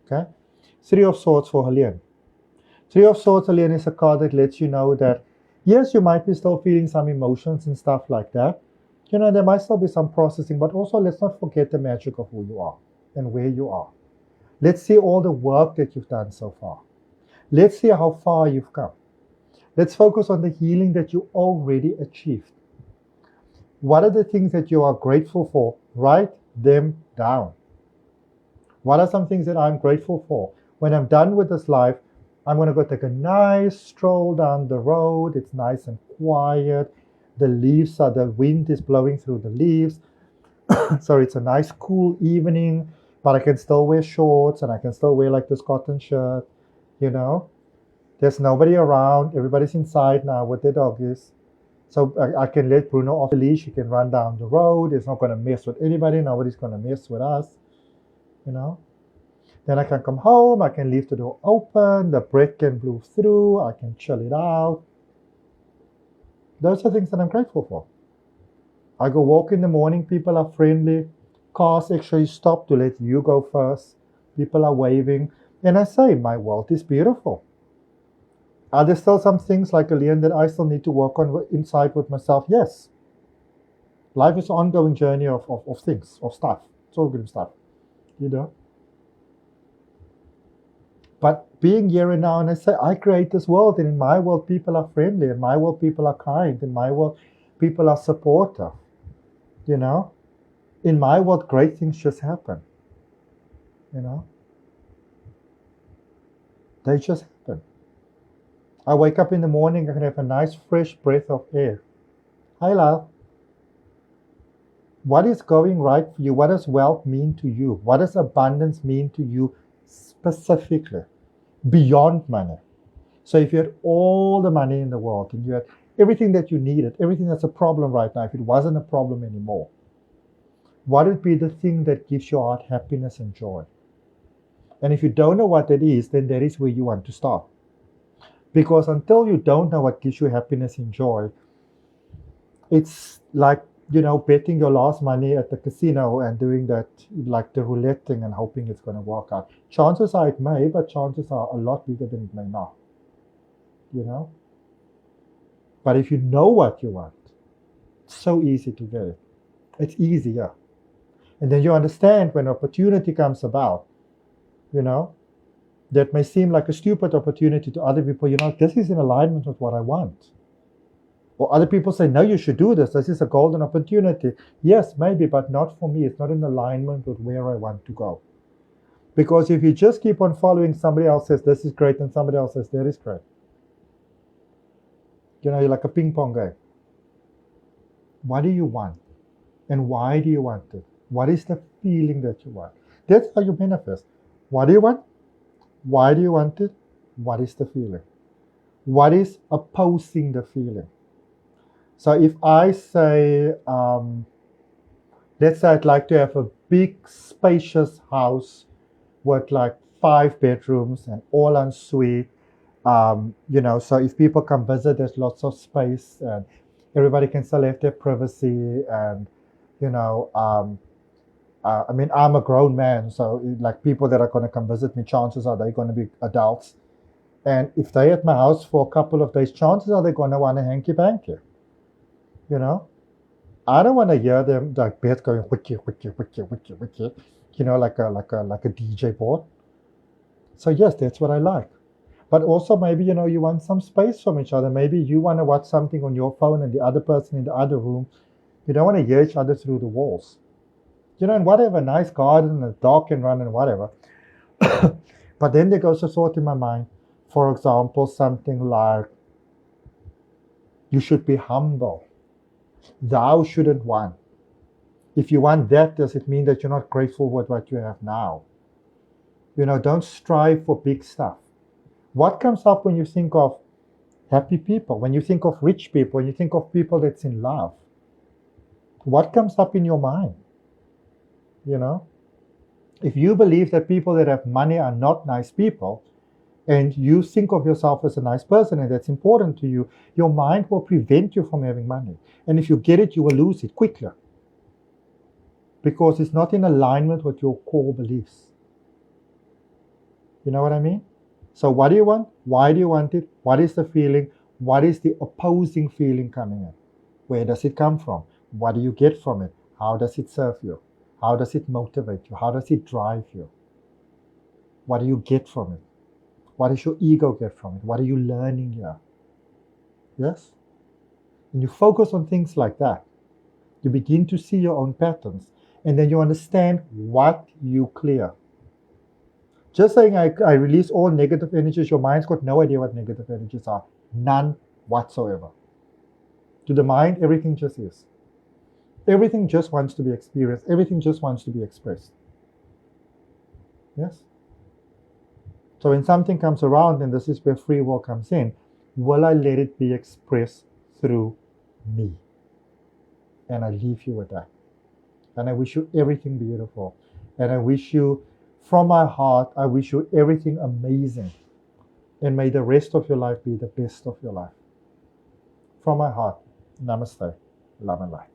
Okay? 3 of Swords for Helene. Three of Swords again is a card that lets you know that, yes, you might be still feeling some emotions and stuff like that. There might still be some processing, but also let's not forget the magic of who you are and where you are. Let's see all the work that you've done so far. Let's see how far you've come. Let's focus on the healing that you already achieved. What are the things that you are grateful for? Write them down. What are some things that I'm grateful for? When I'm done with this life, I'm going to go take a nice stroll down the road. It's nice and quiet. The wind is blowing through the leaves. So it's a nice cool evening, but I can still wear shorts and I can still wear like this cotton shirt, you know. There's nobody around. Everybody's inside now with their doggies. So I can let Bruno off the leash. He can run down the road. He's not going to mess with anybody. Nobody's going to mess with us, you know. Then I can come home. I can leave the door open. The breath can blow through. I can chill it out. Those are things that I'm grateful for. I go walk in the morning. People are friendly. Cars actually stop to let you go first. People are waving. And I say, my world is beautiful. Are there still some things like Alien that I still need to work on inside with myself? Yes. Life is an ongoing journey of things, of stuff. It's all good stuff, you know. But being here and now, and I say, I create this world, and in my world, people are friendly. In my world, people are kind. In my world, people are supportive, you know. In my world, great things just happen, you know. They just happen. I wake up in the morning, I can have a nice fresh breath of air. Hi, Lyle. What is going right for you? What does wealth mean to you? What does abundance mean to you specifically, beyond money? So if you had all the money in the world and you had everything that you needed, everything that's a problem right now, if it wasn't a problem anymore, what would be the thing that gives your heart happiness and joy? And if you don't know what that is, then that is where you want to start. Because until you don't know what gives you happiness and joy, it's like, betting your last money at the casino and doing that, like the roulette thing, and hoping it's going to work out. Chances are it may, but chances are a lot bigger than it may not, you know? But if you know what you want, it's so easy to get it. It's easier. And then you understand when opportunity comes about, that may seem like a stupid opportunity to other people, this is in alignment with what I want. Or other people say, no, you should do this. This is a golden opportunity. Yes, maybe, but not for me. It's not in alignment with where I want to go. Because if you just keep on following, somebody else says this is great and somebody else says that is great. You're like a ping pong game. What do you want? And why do you want it? What is the feeling that you want? That's how you manifest. What do you want? Why do you want it? What is the feeling? What is opposing the feeling? So if I say, let's say I'd like to have a big, spacious house with like 5 bedrooms and all en suite, so if people come visit, there's lots of space and everybody can still have their privacy. And, I'm a grown man, so like people that are going to come visit me, chances are they're going to be adults. And if they're at my house for a couple of days, chances are they're going to want a hanky-panky. I don't want to hear them like bed going wiki wiki wiki wiki wiki, like a DJ board. So yes, that's what I like. But also maybe you want some space from each other. Maybe you want to watch something on your phone and the other person in the other room. You don't want to hear each other through the walls. And whatever, nice garden, a dog can run and whatever. But then there goes a thought in my mind. For example, something like, you should be humble. Thou shouldn't want. If you want that, does it mean that you're not grateful with what you have now? Don't strive for big stuff. What comes up when you think of happy people, when you think of rich people, when you think of people that's in love? What comes up in your mind? If you believe that people that have money are not nice people, and you think of yourself as a nice person and that's important to you, your mind will prevent you from having money. And if you get it, you will lose it quickly. Because it's not in alignment with your core beliefs. You know what I mean? So what do you want? Why do you want it? What is the feeling? What is the opposing feeling coming in? Where does it come from? What do you get from it? How does it serve you? How does it motivate you? How does it drive you? What do you get from it? What does your ego get from it? What are you learning here? Yes? And you focus on things like that. You begin to see your own patterns. And then you understand what you clear. Just saying I release all negative energies, your mind's got no idea what negative energies are. None whatsoever. To the mind, everything just is. Everything just wants to be experienced. Everything just wants to be expressed. Yes? So when something comes around, and this is where free will comes in, will I let it be expressed through me? And I leave you with that. And I wish you everything beautiful. And I wish you, from my heart, I wish you everything amazing. And may the rest of your life be the best of your life. From my heart, namaste, love and light.